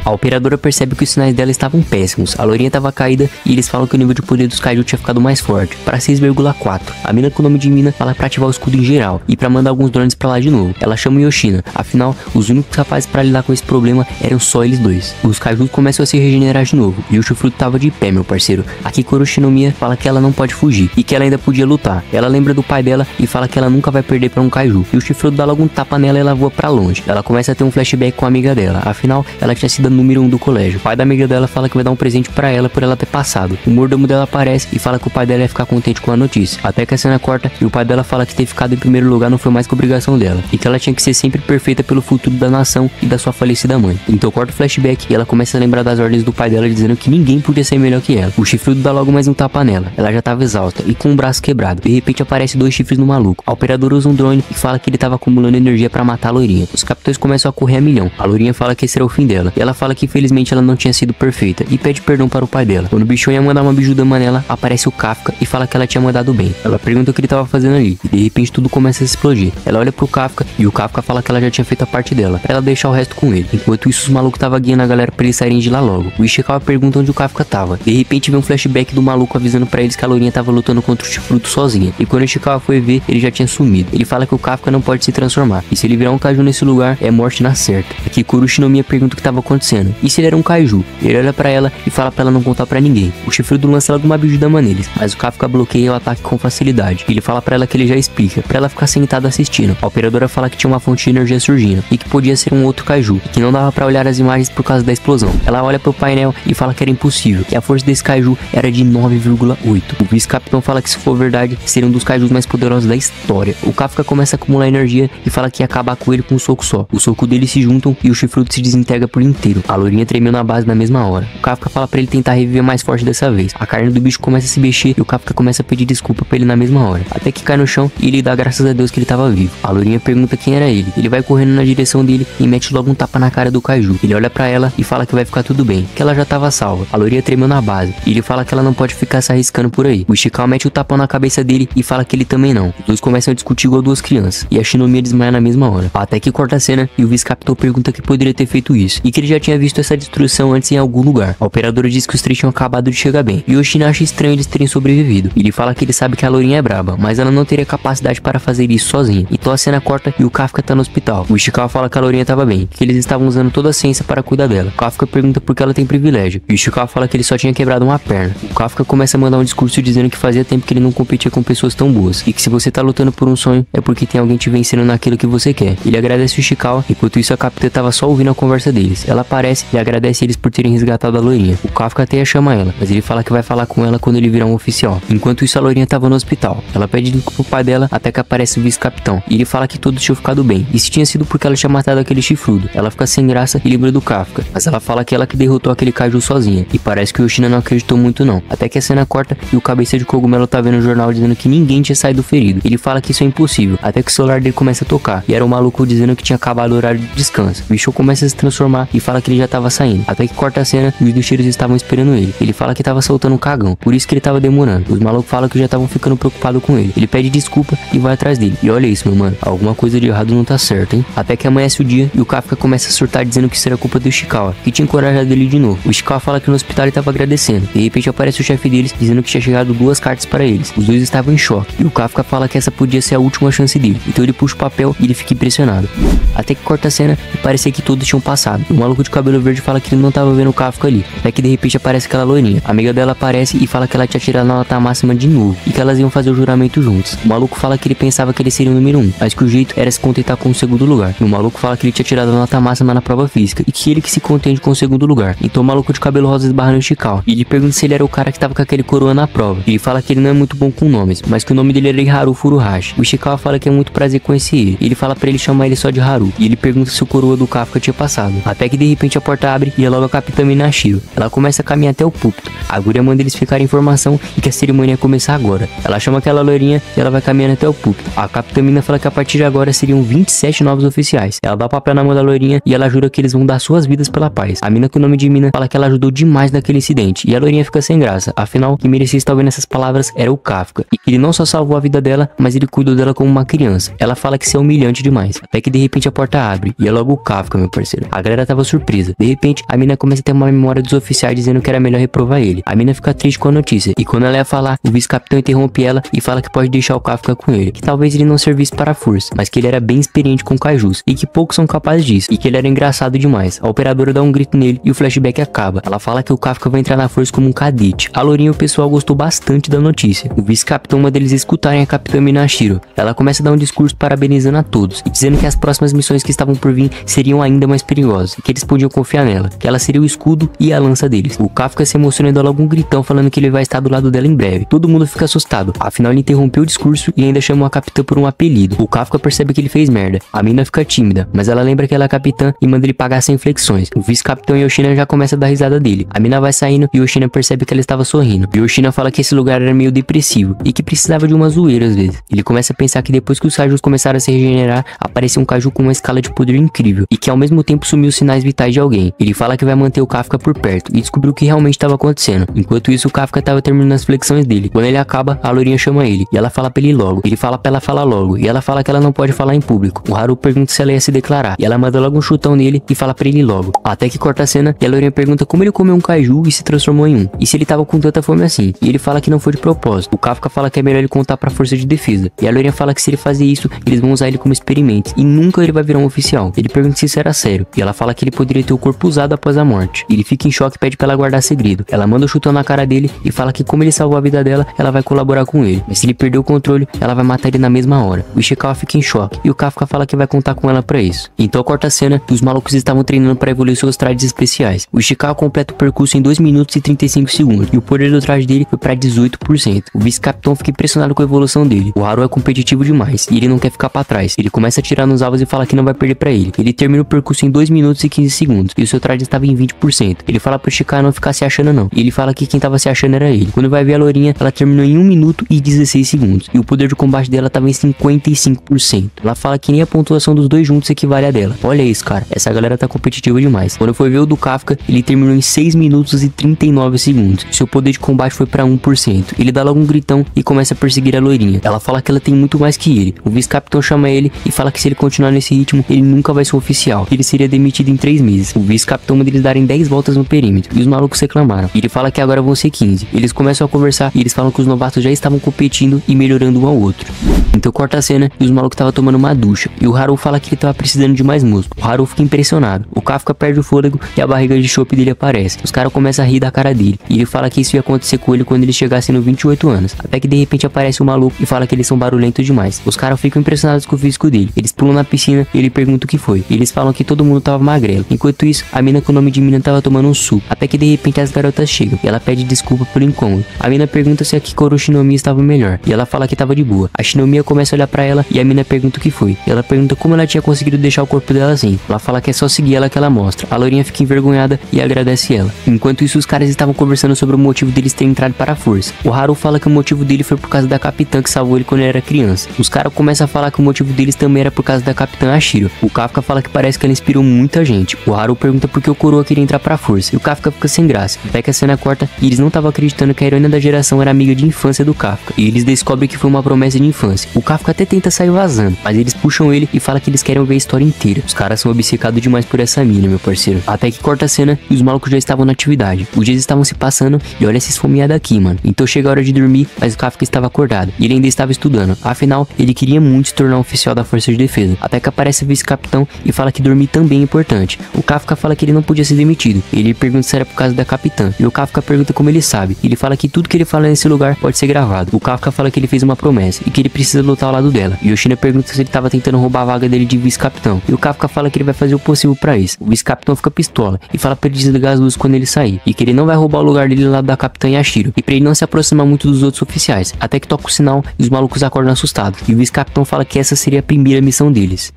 A operadora percebe que os sinais dela estavam péssimos. A loirinha estava caída e eles falam que o nível de poder dos Kaiju tinha ficado mais forte, para 6,4. A mina com o nome de Mina fala pra ativar o escudo em geral e pra mandar alguns drones pra lá de novo. Ela chama o Yoshina, afinal, os únicos capazes pra lidar com esse problema eram só eles dois. Os Kaiju começam a se regenerar de novo e o chifrudo tava de pé, meu parceiro. A Hikaru Shinomiya fala que ela não pode fugir e que ela ainda podia lutar. Ela lembra do pai dela e fala que ela nunca vai perder pra um Kaiju. E o chifrudo dá logo um tapa nela e ela voa pra longe. Ela começa a ter um flashback com a amiga dela, afinal, ela tinha sido a número 1 do colégio. O pai da amiga dela fala que vai dar um presente pra ela por ela ter passado. O mordomo dela aparece e fala que o pai dela ia ficar contente com a notícia. Até que a cena corta e o pai dela fala que ter ficado em primeiro lugar não foi mais que obrigação dela. E que ela tinha que ser sempre perfeita pelo futuro da nação e da sua falecida mãe. Então corta o flashback e ela começa a lembrar das ordens do pai dela dizendo que ninguém podia ser melhor que ela. O chifrudo dá logo mais um tapa nela. Ela já tava exausta e com o braço quebrado. De repente aparece 2 chifres no maluco. A operadora usa um drone e fala que ele tava acumulando energia pra matar a loirinha. Os capitães começam a correr a milhão. A loirinha fala que esse era o fim dela. E ela fala que infelizmente ela não tinha sido perfeita e pede perdão para o pai dela. Quando o bichão ia mandar uma bijudama nela, aparece o Kafka e fala que ela tinha mandado bem. Ela pergunta o que ele tava fazendo ali e de repente tudo começa a explodir. Ela olha pro Kafka e o Kafka fala que ela já tinha feito a parte dela, pra ela deixar o resto com ele. Enquanto isso, os malucos tava guiando a galera pra eles saírem de lá logo. O Ishikawa pergunta onde o Kafka tava. De repente vem um flashback do maluco avisando pra eles que a loirinha tava lutando contra o chifrudo sozinha. E quando o Ishikawa foi ver, ele já tinha sumido. Ele fala que o Kafka não pode se transformar. E se ele virar um Kaiju nesse lugar, é morte na certa. Aqui Hikaru Shinomiya pergunta o que tava acontecendo. E se ele era um Kaiju? Ele olha pra ela e fala pra ela não contar pra ninguém. O chifrudo lança logo uma bijudama neles, mas o Kafka bloqueia o ataque com facilidade. Ele fala pra ela que ele já explica, pra ela ficar sentada assistindo. A operadora fala que tinha uma fonte de energia surgindo e que podia ser um outro Kaiju, e que não dava pra olhar as imagens por causa da explosão. Ela olha pro painel e fala que era impossível, que a força desse Kaiju era de 9,8. O vice-capitão fala que se for verdade, seria um dos Kaijus mais poderosos da história. O Kafka começa a acumular energia e fala que ia acabar com ele com um soco só. O soco deles se juntam e o chifrudo se desintegra por inteiro. A loirinha tremeu na base na mesma hora. O Kafka fala pra ele tentar reviver mais forte dessa vez. A carne do bicho começa a se mexer e o Kafka começa a pedir desculpa pra ele na mesma hora. Até que cai no chão e ele dá graças a Deus que ele tava vivo. A loirinha pergunta quem era ele. Ele vai correndo na direção dele e mete logo um tapa na cara do Kaiju. Ele olha pra ela e fala que vai ficar tudo bem, que ela já tava salva. A loirinha tremeu na base e ele fala que ela não pode ficar se arriscando por aí. O Ishikawa mete o tapão na cabeça dele e fala que ele também não. Os dois começam a discutir igual duas crianças e a Shinomiya desmaia na mesma hora. Até que corta a cena e o vice-capitão pergunta que poderia ter feito isso, e que ele já tinha visto essa destruição antes em algum lugar. A operadora diz que os três tinham acabado de chegar bem, e Yoshina acha estranho eles terem sobrevivido. Ele fala que ele sabe que a lourinha é braba, mas ela não teria capacidade para fazer isso sozinha. Então a cena corta e o Kafka tá no hospital. O Ishikawa fala que a lourinha tava bem, que eles estavam usando toda a ciência para cuidar dela. O Kafka pergunta por que ela tem privilégio, e o Ishikawa fala que ele só tinha quebrado uma perna. O Kafka começa a mandar um discurso dizendo que fazia tempo que ele não competia com pessoas tão boas, e que se você tá lutando por um sonho, é porque tem alguém te vencendo naquilo que você quer. Ele agradece o Ishikawa, enquanto isso a capitã tava só ouvindo a conversa deles. Ela aparece e agradece eles por terem resgatado a lourinha. O Kafka até ia chamar ela, mas ele fala que vai falar com ela quando ele virar um oficial. Enquanto isso a lourinha tava no hospital. Ela pede desculpa pro pai dela até que aparece o vice-capitão, e ele fala que todos tinham ficado bem. Isso tinha sido porque ela tinha matado aquele chifrudo. Ela fica sem graça e lembra do Kafka, mas ela fala que ela que derrotou aquele kaiju sozinha, e parece que o Yoshina não acreditou muito não. Até que a cena corta e o cabeça de cogumelo tá vendo no jornal dizendo que ninguém tinha saído ferido. Ele fala que isso é impossível, até que o celular dele começa a tocar, e era um maluco dizendo que tinha acabado o horário de descanso. O bicho começa a se transformar e fala que ele já tava saindo, até que corta a cena e os bicheiros estavam esperando ele. Ele fala que tava soltando um cagão, por isso que ele tava demorando. Os malucos falam que já estavam ficando preocupados com ele. Ele pede desculpa e vai atrás dele. E olha isso, meu mano, alguma coisa de errado não tá certo, hein? Até que amanhece o dia e o Kafka começa a surtar dizendo que isso era culpa do Ishikawa, que tinha encorajado ele de novo. O Ishikawa fala que no hospital ele tava agradecendo. De repente aparece o chefe deles dizendo que tinha chegado 2 cartas para eles. Os dois estavam em choque, e o Kafka fala que essa podia ser a última chance dele. Então ele puxa o papel e ele fica impressionado. Até que corta a cena e parecia que todos tinham passado. O maluco de cabelo verde fala que ele não tava vendo o Kafka ali. Até que de repente aparece aquela loirinha. A amiga dela aparece e fala que ela tinha tirado a nota máxima de novo, e que elas iam fazer o juramento juntos. O maluco fala que ele pensava que ele seria o número 1, mas que o jeito era se contentar com o segundo lugar. E o maluco fala que ele tinha tirado a nota máxima na prova física, e que ele que se contente com o segundo lugar. Então o maluco de cabelo rosa esbarra no Ishikawa, e ele pergunta se ele era o cara que tava com aquele coroa na prova. E ele fala que ele não é muito bom com nomes, mas que o nome dele era Iharu Furuhashi. O Ishikawa fala que é muito prazer conhecer ele. Ele fala pra ele chamar ele só de Haru, e ele pergunta se o coroa do Kafka tinha passado. Até que de repente a porta abre e é logo a capitã Minashiro. Ela começa a caminhar até o púlpito. A guria manda eles ficarem em formação e que a cerimônia ia começar agora. Ela chama aquela loirinha e ela vai caminhando até o púlpito. A capitã Mina fala que a partir de agora seriam 27 novos oficiais. Ela dá o papel na mão da loirinha e ela jura que eles vão dar suas vidas pela paz. A mina com o nome de Mina fala que ela ajudou demais naquele incidente, e a loirinha fica sem graça. Afinal, quem merecia estar ouvindo essas palavras era o Kafka, e que ele não só salvou a vida dela, mas ele cuidou dela como uma criança. Ela fala que isso é humilhante demais. Até que de repente a porta abre e é logo o Kafka, meu parceiro. A galera tava surpresa. De repente, a mina começa a ter uma memória dos oficiais dizendo que era melhor reprovar ele. A mina fica triste com a notícia, e quando ela ia falar, o vice-capitão interrompe ela e fala que pode deixar o Kafka com ele, que talvez ele não servisse para a força, mas que ele era bem experiente com kaijus, e que poucos são capazes disso, e que ele era engraçado demais. A operadora dá um grito nele e o flashback acaba. Ela fala que o Kafka vai entrar na força como um cadete. A lourinha e o pessoal gostou bastante da notícia. O vice-capitão manda eles escutarem a capitã Minashiro. Ela começa a dar um discurso parabenizando a todos, e dizendo que as próximas missões que estavam por vir seriam ainda mais perigosas, e que eles podiam confiar nela, que ela seria o escudo e a lança deles. O Kafka se emociona e dá logo um gritão falando que ele vai estar do lado dela em breve. Todo mundo fica assustado, afinal ele interrompeu o discurso e ainda chamou a capitã por um apelido. O Kafka percebe que ele fez merda. A mina fica tímida, mas ela lembra que ela é capitã e manda ele pagar sem flexões. O vice-capitão Yoshina já começa a dar risada dele. A mina vai saindo e Yoshina percebe que ela estava sorrindo. Yoshina fala que esse lugar era meio depressivo e que precisava de uma zoeira às vezes. Ele começa a pensar que depois que os kaijus começaram a se regenerar, apareceu um kaiju com uma escala de poder incrível, e que ao mesmo tempo sumiu os sinais vitais de alguém. Ele fala que vai manter o Kafka por perto e descobriu o que realmente estava acontecendo. Enquanto isso, o Kafka estava terminando as flexões dele. Quando ele acaba, a lourinha chama ele e ela fala pra ele ir logo. Ele fala pra ela falar logo e ela fala que ela não pode falar em público. O Haru pergunta se ela ia se declarar e ela manda logo um chutão nele e fala pra ele ir logo. Até que corta a cena e a lourinha pergunta como ele comeu um kaiju e se transformou em um, e se ele tava com tanta fome assim, e ele fala que não foi de propósito. O Kafka fala que é melhor ele contar pra força de defesa, e a lourinha fala que se ele fazer isso, eles vão usar ele como experimento e nunca ele vai virar um oficial. Ele pergunta se isso era sério, e ela fala que ele poderia ter o corpo usado após a morte. Ele fica em choque e pede pra ela guardar segredo. Ela manda um chutão na cara dele e fala que como ele salvou a vida dela, ela vai colaborar com ele, mas se ele perder o controle, ela vai matar ele na mesma hora. O Ishikawa fica em choque e o Kafka fala que vai contar com ela pra isso. Então corta a cena e os malucos estavam treinando pra evoluir seus trajes especiais. O Ishikawa completa o percurso em 2 minutos e 35 segundos e o poder do traje dele foi pra 18%. O vice-capitão fica impressionado com a evolução dele. O Haru é competitivo demais e ele não quer ficar pra trás. Ele começa a atirar nos alvos e fala que não vai perder pra ele. Ele termina o percurso em 2 minutos e 15 segundos e o seu traje estava em 20%. Ele fala pro Ishikawa não ficar se achando não, e ele fala que quem tava se achando era ele. Quando vai ver a lourinha, ela terminou em 1 minuto e 16 segundos e o poder de combate dela tava em 55%. Ela fala que nem a pontuação dos dois juntos equivale a dela. Olha isso, cara, essa galera tá competitiva demais. Quando foi ver o do Kafka, ele terminou em 6 minutos e 39 segundos. Seu poder de combate foi pra 1%. Ele dá logo um gritão e começa a perseguir a loirinha. Ela fala que ela tem muito mais que ele. O vice-capitão chama ele e fala que se ele continuar nesse ritmo, ele nunca vai ser oficial. oficial que ele seria demitido em 3 meses. O vice-capitão manda eles darem 10 voltas no perímetro e os malucos reclamaram. Ele fala que agora vão ser 15. Eles começam a conversar e eles falam que os novatos já estavam competindo e melhorando um ao outro. Então corta a cena e os malucos estavam tomando uma ducha e o Haru fala que ele tava precisando de mais músculo. O Haru fica impressionado. O Kafka perde o fôlego e a barriga de chope dele aparece. Os caras começam a rir da cara dele e ele fala que isso ia acontecer com ele quando ele chegasse no 28 anos. Até que de repente aparece um maluco e fala que eles são barulhentos demais. Os caras ficam impressionados com o físico dele. Eles pulam na piscina e ele pergunta o que foi. Eles falam que todo mundo tava magrelo. Enquanto isso, a mina com o nome de Mina tava tomando um suco. Até que de repente as garotas chegam e ela pede desculpa pelo incômodo. A mina pergunta se a Kikoru Shinomiya estava melhor e ela fala que tava de boa. A Shinomiya começa a olhar pra ela e a mina pergunta o que foi. E ela pergunta como ela tinha conseguido deixar o corpo dela assim. Ela fala que é só seguir ela que ela mostra. A loirinha fica envergonhada e agradece ela. Enquanto isso, os caras estavam conversando sobre o motivo deles terem entrado para a força. O Haru fala que o motivo dele foi por causa da capitã que salvou ele quando ele era criança. Os caras começam a falar que o motivo deles também era por causa da capitã Ashiro. O Kafka fala que parece que ela inspirou muita gente. O Haru pergunta por que o Coroa queria entrar pra força. E o Kafka fica sem graça. Até que a cena corta e eles não estavam acreditando que a heroína da geração era amiga de infância do Kafka. E eles descobrem que foi uma promessa de infância. O Kafka até tenta sair vazando, mas eles puxam ele e falam que eles querem ver a história inteira. Os caras são obcecados demais por essa mina, meu parceiro. Até que corta a cena e os malucos já estavam na atividade. Os dias estavam se passando e olha essa esfomeada aqui, mano. Então chega a hora de dormir, mas o Kafka estava acordado. E ele ainda estava estudando. Afinal, ele queria muito se tornar um oficial da Força de Defesa. Até que aparece o vice-capitão e fala que dormir também é importante. O Kafka fala que ele não podia ser demitido. Ele pergunta se era por causa da capitã. E o Kafka pergunta como ele sabe. Ele fala que tudo que ele fala nesse lugar pode ser gravado. O Kafka fala que ele fez uma promessa e que ele precisa lutar ao lado dela. E Yoshina pergunta se ele estava tentando roubar a vaga dele de vice-capitão. E o Kafka fala que ele vai fazer o possível pra isso. O vice-capitão fica pistola e fala pra ele desligar as luzes quando ele sair. E que ele não vai roubar o lugar dele lá da capitã Yashiro. E pra ele não se aproximar muito dos outros oficiais. Até que toca o sinal e os malucos acordam assustados. E o vice-capitão fala que essa seria a primeira missão deles.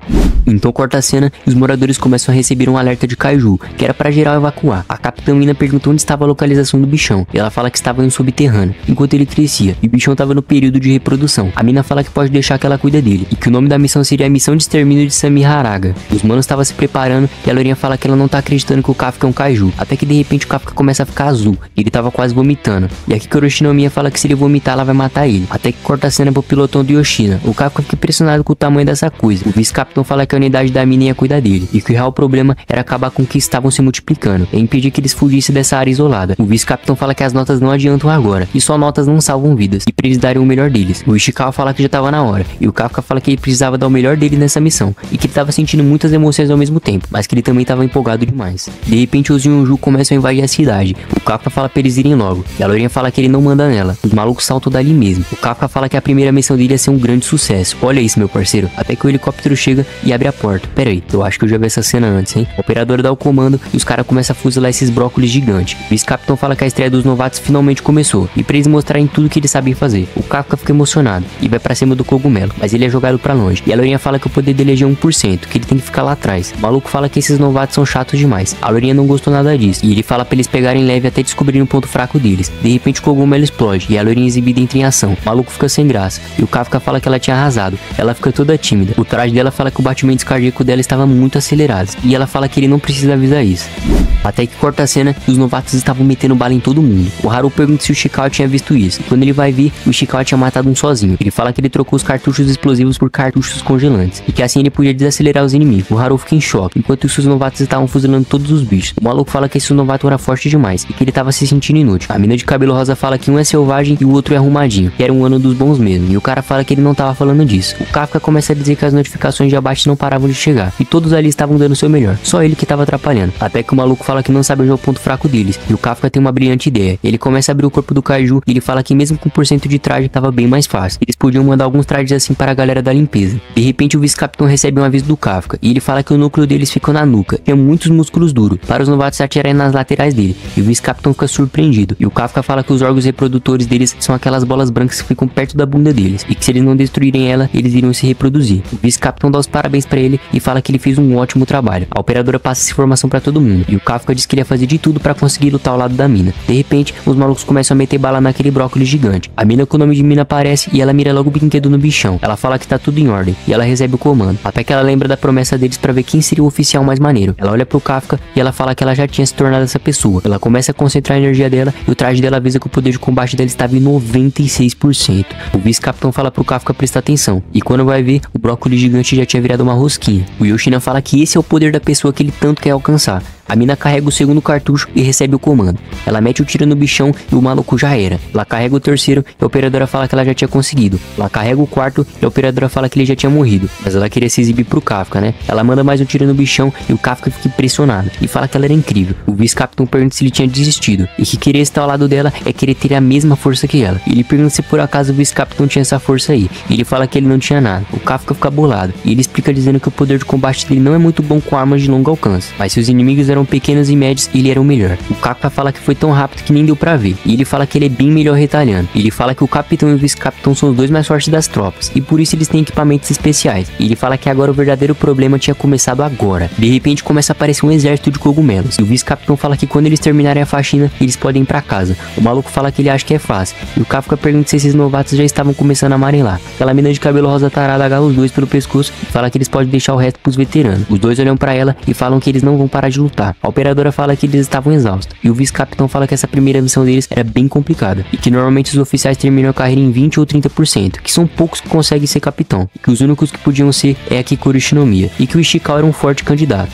Então corta a cena e os moradores começam a receber um alerta de kaiju, que era pra geral evacuar. A capitã Mina pergunta onde estava a localização do bichão. E ela fala que estava em um subterrâneo, enquanto ele crescia. E o bichão estava no período de reprodução. A mina fala que pode deixar que ela cuida dele. E que o nome da missão seria a missão de extermínio de Samiharaga. Os manos estavam se preparando e a loirinha fala que ela não tá acreditando que o Kafka é um kaiju. Até que de repente o Kafka começa a ficar azul. E ele tava quase vomitando. E a Kikoru Shinomiya fala que se ele vomitar ela vai matar ele. Até que corta a cena pro pilotão do Yoshina. O Kafka fica impressionado com o tamanho dessa coisa. O vice-capitão fala que a unidade da mina ia cuidar dele. E que o real problema era acabar com que estavam se multiplicando. E impedir que eles fugissem dessa área isolada. O vice-capitão fala que as notas não adiantam agora. E só notas não salvam vidas. E pra eles darem o melhor deles. O Ishikawa fala que já tava na hora. E o Kafka fala que ele precisava dar o melhor dele nessa missão. E que ele tava sentindo muitas emoções ao mesmo tempo. Mas que ele também tava empolgado demais. De repente os Yonju começam a invadir a cidade. O Kafka fala pra eles irem logo. E a loirinha fala que ele não manda nela. Os malucos saltam dali mesmo. O Kafka fala que a primeira missão dele ia ser um grande sucesso. Olha isso, meu parceiro. Até que o helicóptero chega e abre a porta. Pera aí, eu acho que eu já vi essa cena antes, hein? O operador dá o comando e os caras começam a fuzilar esses brócolis gigantes. O vice-capitão fala que a estreia dos novatos finalmente começou. E pra eles mostrarem tudo que eles sabem fazer. O Kafka fica emocionado e vai pra cima do cogumelo. Mas ele é jogado pra longe. E a loirinha fala que o poder dele é de 1%, que ele tem que ficar lá atrás. O maluco fala que esses novatos são chatos demais. A loirinha não gostou nada disso. E ele fala pra eles pegarem leve até descobrirem o ponto fraco deles. De repente o cogumelo explode e a loirinha exibida entra em ação. O maluco fica sem graça. E o Kafka fala que ela tinha arrasado. Ela fica toda tímida. O traje dela fala que o batimento cardíaco dela estava muito acelerado. E ela fala que ele não precisa avisar isso. Até que corta a cena e os novatos estavam metendo bala em todo mundo. O Haru pergunta se o Ishikawa tinha visto isso. E quando ele vai ver, o Ishikawa tinha matado um sozinho. Ele fala que ele trocou os cartuchos explosivos por cartuchos congelantes. E que assim ele podia desacelerar os inimigos. O Haru fica em choque. Enquanto isso os novatos estavam fuzilando todos os bichos. O maluco fala que esse novato era forte demais. E que ele tava se sentindo inútil. A mina de cabelo rosa fala que um é selvagem e o outro é arrumadinho. Que era um ano dos bons mesmo. E o cara fala que ele não tava falando disso. O Kafka começa a dizer que as notificações de abate não paravam de chegar. E todos ali estavam dando o seu melhor. Só ele que tava atrapalhando. Até que o maluco fala que não sabe onde é o ponto fraco deles. E o Kafka tem uma brilhante ideia. Ele começa a abrir o corpo do kaiju e ele fala que mesmo com 1% de traje tava bem mais fácil. Eles podiam mandar alguns trajes assim para a galera da limpeza. De repente o vice-capitão recebe um aviso do Kafka. E ele fala que o núcleo deles fica na nuca. Tem muitos músculos duros. Para os novatos atirarem nas laterais dele. E o vice-capitão fica surpreendido. E o Kafka fala que os órgãos reprodutores deles são aquelas bolas brancas que ficam perto da bunda deles. E que se eles não destruírem ela, eles iriam se reproduzir. O vice-capitão dá os parabéns para ele e fala que ele fez um ótimo trabalho. A operadora passa essa informação para todo mundo. E o Kafka diz que ele ia fazer de tudo para conseguir lutar ao lado da mina. De repente, os malucos começam a meter bala naquele brócolis gigante. A mina com o nome de Mina aparece e ela mira logo o brinquedo no bichão. Ela fala que tá tudo em ordem e ela recebe o comando. Até que ela lembra da promessa deles para ver quem seria o oficial mais maneiro. Ela olha pro Kafka e ela fala que ela já tinha se tornado essa pessoa. Ela começa a concentrar a energia dela e o traje dela avisa que o poder de combate dela estava em 96%. O vice-capitão fala pro Kafka prestar atenção. E quando vai ver, o brócolis gigante já tinha virado uma rosquinha. O Yoshina faxina fala que esse é o poder da pessoa que ele tanto quer alcançar. A mina carrega o segundo cartucho e recebe o comando. Ela mete o tiro no bichão e o maluco já era. Ela carrega o terceiro e a operadora fala que ela já tinha conseguido. Ela carrega o quarto e a operadora fala que ele já tinha morrido. Mas ela queria se exibir pro Kafka, né? Ela manda mais um tiro no bichão e o Kafka fica impressionado e fala que ela era incrível. O vice-capitão pergunta se ele tinha desistido e que querer estar ao lado dela é querer ter a mesma força que ela. Ele pergunta se por acaso o vice-capitão tinha essa força aí. E ele fala que ele não tinha nada. O Kafka fica bolado e ele explica dizendo que o poder de combate dele não é muito bom com armas de longo alcance. Mas se os inimigos eram pequenos e médios, ele era o melhor. O Kafka fala que foi tão rápido que nem deu pra ver. E ele fala que ele é bem melhor retalhando. Ele fala que o capitão e o vice-capitão são os dois mais fortes das tropas. E por isso eles têm equipamentos especiais. E ele fala que agora o verdadeiro problema tinha começado agora. De repente começa a aparecer um exército de cogumelos. E o vice-capitão fala que quando eles terminarem a faxina, eles podem ir pra casa. O maluco fala que ele acha que é fácil. E o Kafka pergunta se esses novatos já estavam começando a amarelar. Aquela mina de cabelo rosa tarada agarra os dois pelo pescoço e fala que eles podem deixar o resto pros veteranos. Os dois olham pra ela e falam que eles não vão parar de lutar. A operadora fala que eles estavam exaustos. E o vice-capitão fala que essa primeira missão deles era bem complicada. E que normalmente os oficiais terminam a carreira em 20 ou 30%. Que são poucos que conseguem ser capitão. E que os únicos que podiam ser é a Kikoro Shinomiya. E que o Ishikawa era um forte candidato.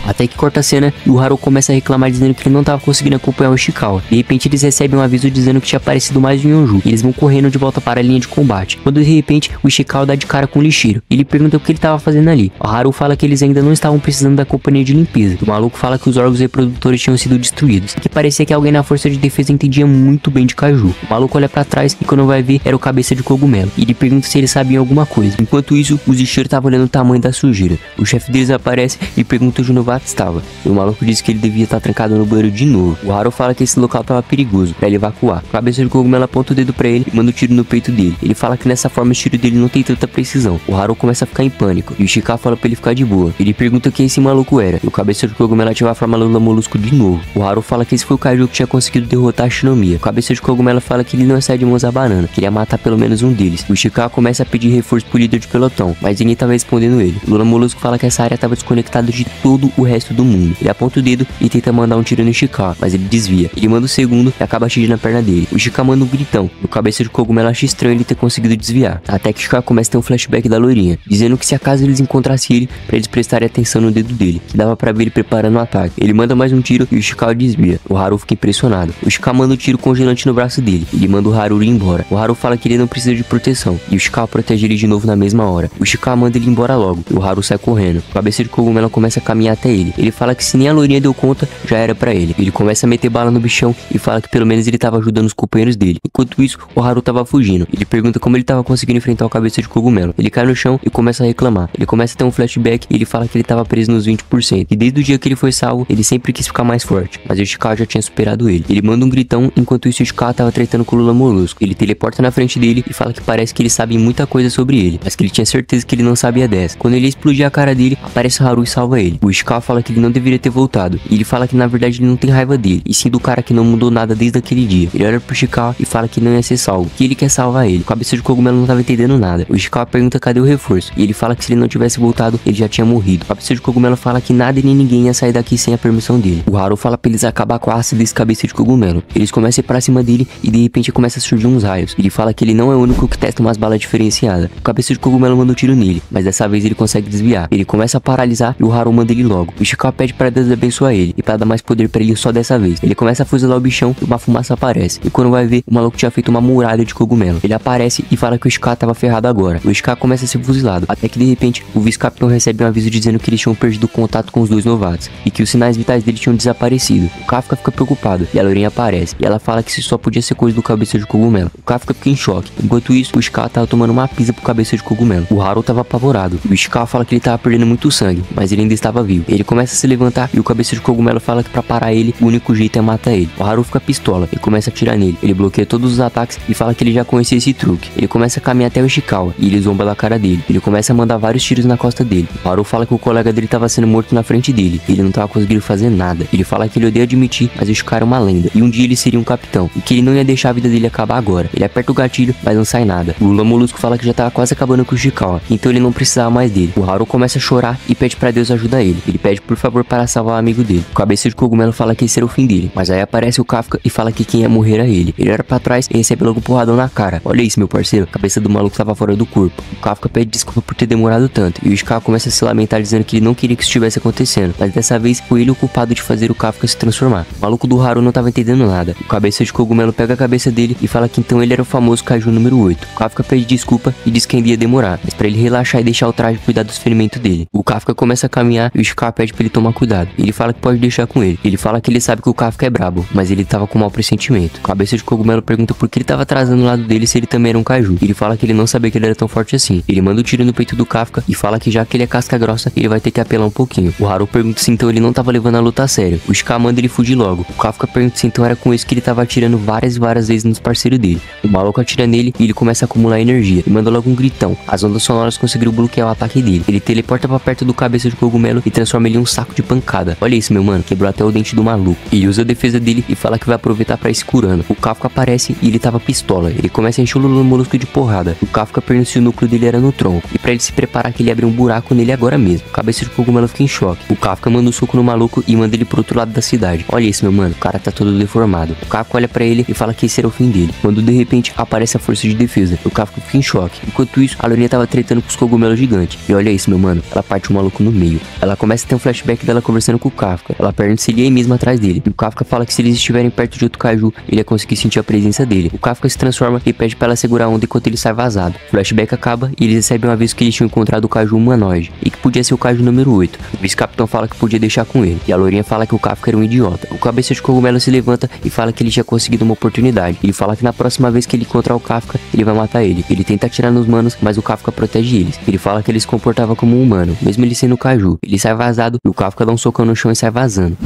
Até que corta a cena e o Haru começa a reclamar dizendo que ele não estava conseguindo acompanhar o Ishikawa. De repente eles recebem um aviso dizendo que tinha aparecido mais um Yonju. E eles vão correndo de volta para a linha de combate. Quando de repente o Ishikawa dá de cara com o Lishiro. Ele pergunta o que ele estava fazendo ali. O Haru fala que eles ainda não estavam precisando da companhia de limpeza. O maluco fala que os órgãos reprodutores tinham sido destruídos. Que parecia que alguém na força de defesa entendia muito bem de caju. O maluco olha pra trás e quando vai ver era o cabeça de cogumelo. E ele pergunta se eles sabiam alguma coisa. Enquanto isso, o Zishiro tava olhando o tamanho da sujeira. O chefe deles aparece e pergunta onde o novato estava. E o maluco diz que ele devia estar trancado no banheiro de novo. O Haru fala que esse local tava perigoso pra ele evacuar. O cabeça de cogumelo aponta o dedo pra ele e manda um tiro no peito dele. Ele fala que nessa forma o tiro dele não tem tanta precisão. O Haru começa a ficar em pânico. E o Ishikawa fala pra ele ficar de boa. Ele pergunta quem esse maluco era. E o cabeça de cogumelo ativa a forma Lula Molusco de novo. O Haru fala que esse foi o Kaiju que tinha conseguido derrotar a Shinomiya. O cabeça de cogumelo fala que ele não sai de mãos a banana. Queria matar pelo menos um deles. O Ishikawa começa a pedir reforço pro líder de pelotão. Mas ninguém tava respondendo ele. Lula Molusco fala que essa área tava desconectada de todo o resto do mundo. Ele aponta o dedo e tenta mandar um tiro no Ishikawa, mas ele desvia. Ele manda o segundo e acaba atingindo a perna dele. O Ishikawa manda um gritão. O cabeça de cogumelo acha estranho ele ter conseguido desviar. Até que o Ishikawa começa a ter um flashback da loirinha, dizendo que se acaso eles encontrassem ele, pra eles prestarem atenção no dedo dele, que dava pra ver ele preparando um ataque. Ele manda mais um tiro e o Ishikawa desvia. O Haru fica impressionado. O Ishikawa manda um tiro congelante no braço dele. Ele manda o Haru ir embora. O Haru fala que ele não precisa de proteção. E o Ishikawa protege ele de novo na mesma hora. O Ishikawa manda ele embora logo. E o Haru sai correndo. O cabeça de cogumelo começa a caminhar até ele. Ele fala que se nem a loirinha deu conta, já era pra ele. Ele começa a meter bala no bichão e fala que pelo menos ele tava ajudando os companheiros dele. Enquanto isso, o Haru tava fugindo. Ele pergunta como ele tava conseguindo enfrentar o cabeça de cogumelo. Ele cai no chão e começa a reclamar. Ele começa a ter um flashback e ele fala que ele tava preso nos 20%. E desde o dia que ele foi salvo, ele sempre quis ficar mais forte. Mas o Ishikawa já tinha superado ele. Ele manda um gritão, enquanto isso o Ishikawa tava tretando com o Lula Molusco. Ele teleporta na frente dele e fala que parece que ele sabe muita coisa sobre ele, mas que ele tinha certeza que ele não sabia dessa. Quando ele explodir a cara dele, aparece o Haru e salva ele. O Ishikawa fala que ele não deveria ter voltado. E ele fala que na verdade ele não tem raiva dele, e sim do cara que não mudou nada desde aquele dia. Ele olha pro Ishikawa e fala que não ia ser salvo, que ele quer salvar ele. O cabeça de cogumelo não tava entendendo nada. O Ishikawa pergunta cadê o reforço, e ele fala que se ele não tivesse voltado, ele já tinha morrido. O cabeça de cogumelo fala que nada e nem ninguém ia sair daqui sem a permissão dele. O Haru fala pra eles acabar com a raça desse cabeça de cogumelo. Eles começam a ir pra cima dele e de repente começa a surgir uns raios. Ele fala que ele não é o único que testa umas balas diferenciadas. O cabeça de cogumelo manda um tiro nele, mas dessa vez ele consegue desviar. Ele começa a paralisar e o Haru manda ele logo. O Ishikawa pede pra Deus abençoar ele e pra dar mais poder pra ele só dessa vez. Ele começa a fuzilar o bichão e uma fumaça aparece. E quando vai ver, o maluco tinha feito uma muralha de cogumelo. Ele aparece e fala que o Ishikawa tava ferrado agora. O Ishikawa começa a ser fuzilado, até que de repente o vice-capitão recebe um aviso dizendo que eles tinham perdido contato com os dois novatos e que os sinais vitais dele tinham desaparecido. O Kafka fica preocupado e a loirinha aparece e ela fala que isso só podia ser coisa do cabeça de cogumelo. O Kafka fica em choque. Enquanto isso, o Ishikawa tava tomando uma pisa pro cabeça de cogumelo. O Haru tava apavorado. O Ishikawa fala que ele tava perdendo muito sangue, mas ele ainda estava vivo. Ele começa a se levantar e o cabeça de cogumelo fala que pra parar ele, o único jeito é matar ele. O Haru fica pistola e começa a atirar nele. Ele bloqueia todos os ataques e fala que ele já conhecia esse truque. Ele começa a caminhar até o Ishikawa e ele zomba da cara dele. Ele começa a mandar vários tiros na costa dele. O Haru fala que o colega dele tava sendo morto na frente dele. Ele não tava tava conseguindo fazer nada. Ele fala que ele odeia admitir, mas o Ishikawa era uma lenda, e um dia ele seria um capitão, e que ele não ia deixar a vida dele acabar agora. Ele aperta o gatilho, mas não sai nada. O Lula Molusco fala que já tava quase acabando com o Ishikawa, então ele não precisava mais dele. O Haru começa a chorar e pede pra Deus ajudar ele. Ele pede por favor para salvar o amigo dele. O cabeça de cogumelo fala que esse era o fim dele, mas aí aparece o Kafka e fala que quem ia morrer era ele. Ele era pra trás e recebe logo um porradão na cara. Olha isso, meu parceiro, a cabeça do maluco tava fora do corpo. O Kafka pede desculpa por ter demorado tanto, e o Ishikawa começa a se lamentar dizendo que ele não queria que isso estivesse acontecendo, mas dessa vez foi ele o culpado de fazer o Kafka se transformar. O maluco do Haru não tava entendendo nada. O cabeça de cogumelo pega a cabeça dele e fala que então ele era o famoso Kaiju número 8. O Kafka pede desculpa e diz que ainda ia demorar, mas pra ele relaxar e deixar o traje cuidar dos ferimentos dele. O Kafka começa a caminhar e o Ishikawa pede pra ele tomar cuidado. Ele fala que pode deixar com ele. Ele fala que ele sabe que o Kafka é brabo, mas ele tava com mau pressentimento. O cabeça de cogumelo pergunta por que ele tava atrasando o lado dele se ele também era um Kaiju. Ele fala que ele não sabia que ele era tão forte assim. Ele manda um tiro no peito do Kafka e fala que já que ele é casca grossa, ele vai ter que apelar um pouquinho. O Haru pergunta se então ele não tava levando a luta a sério. O Ishikawa manda ele fugir logo. O Kafka pergunta se então era com isso que ele tava atirando várias vezes nos parceiros dele. O maluco atira nele e ele começa a acumular energia e manda logo um gritão. As ondas sonoras conseguiram bloquear o ataque dele. Ele teleporta pra perto do cabeça de cogumelo e transforma ele em um saco de pancada. Olha isso, meu mano, quebrou até o dente do maluco. Ele usa a defesa dele e fala que vai aproveitar pra ir se curando. O Kafka aparece e ele tava pistola. Ele começa a encher o Lula Molusco de porrada. O Kafka pergunta se o núcleo dele era no tronco, e pra ele se preparar que ele abre um buraco nele agora mesmo. O cabeça de cogumelo fica em choque. O Kafka manda um soco no maluco e manda ele pro outro lado da cidade. Olha isso, meu mano, o cara tá todo deformado. O Kafka olha pra ele e fala que esse era o fim dele, quando de repente aparece a força de defesa. O Kafka fica em choque. Enquanto isso, a Lourinha tava tretando com os cogumelos gigantes. E olha isso, meu mano, ela parte o maluco no meio. Ela começa a ter um flashback dela conversando com o Kafka. Ela pergunta se ele ia aí mesmo atrás dele. E o Kafka fala que se eles estiverem perto de outro Kaiju, ele ia conseguir sentir a presença dele. O Kafka se transforma e pede pra ela segurar a onda enquanto ele sai vazado. O flashback acaba e eles recebem um aviso que eles tinham encontrado o Kaiju humanoide e que podia ser o Kaiju número 8. O vice-capitão fala que podia deixar com ele. E a Lourinha fala que o Kafka era um idiota. O cabeça de cogumelo se levanta e fala que ele tinha conseguido uma oportunidade. Ele fala que na próxima vez que ele encontrar o Kafka, ele vai matar ele. Ele tenta atirar nos manos, mas o Kafka protege eles. Ele fala que ele se comportava como um humano, mesmo ele sendo Kaiju. Ele sai vazado e o Kafka dá um socão no chão e sai vazando.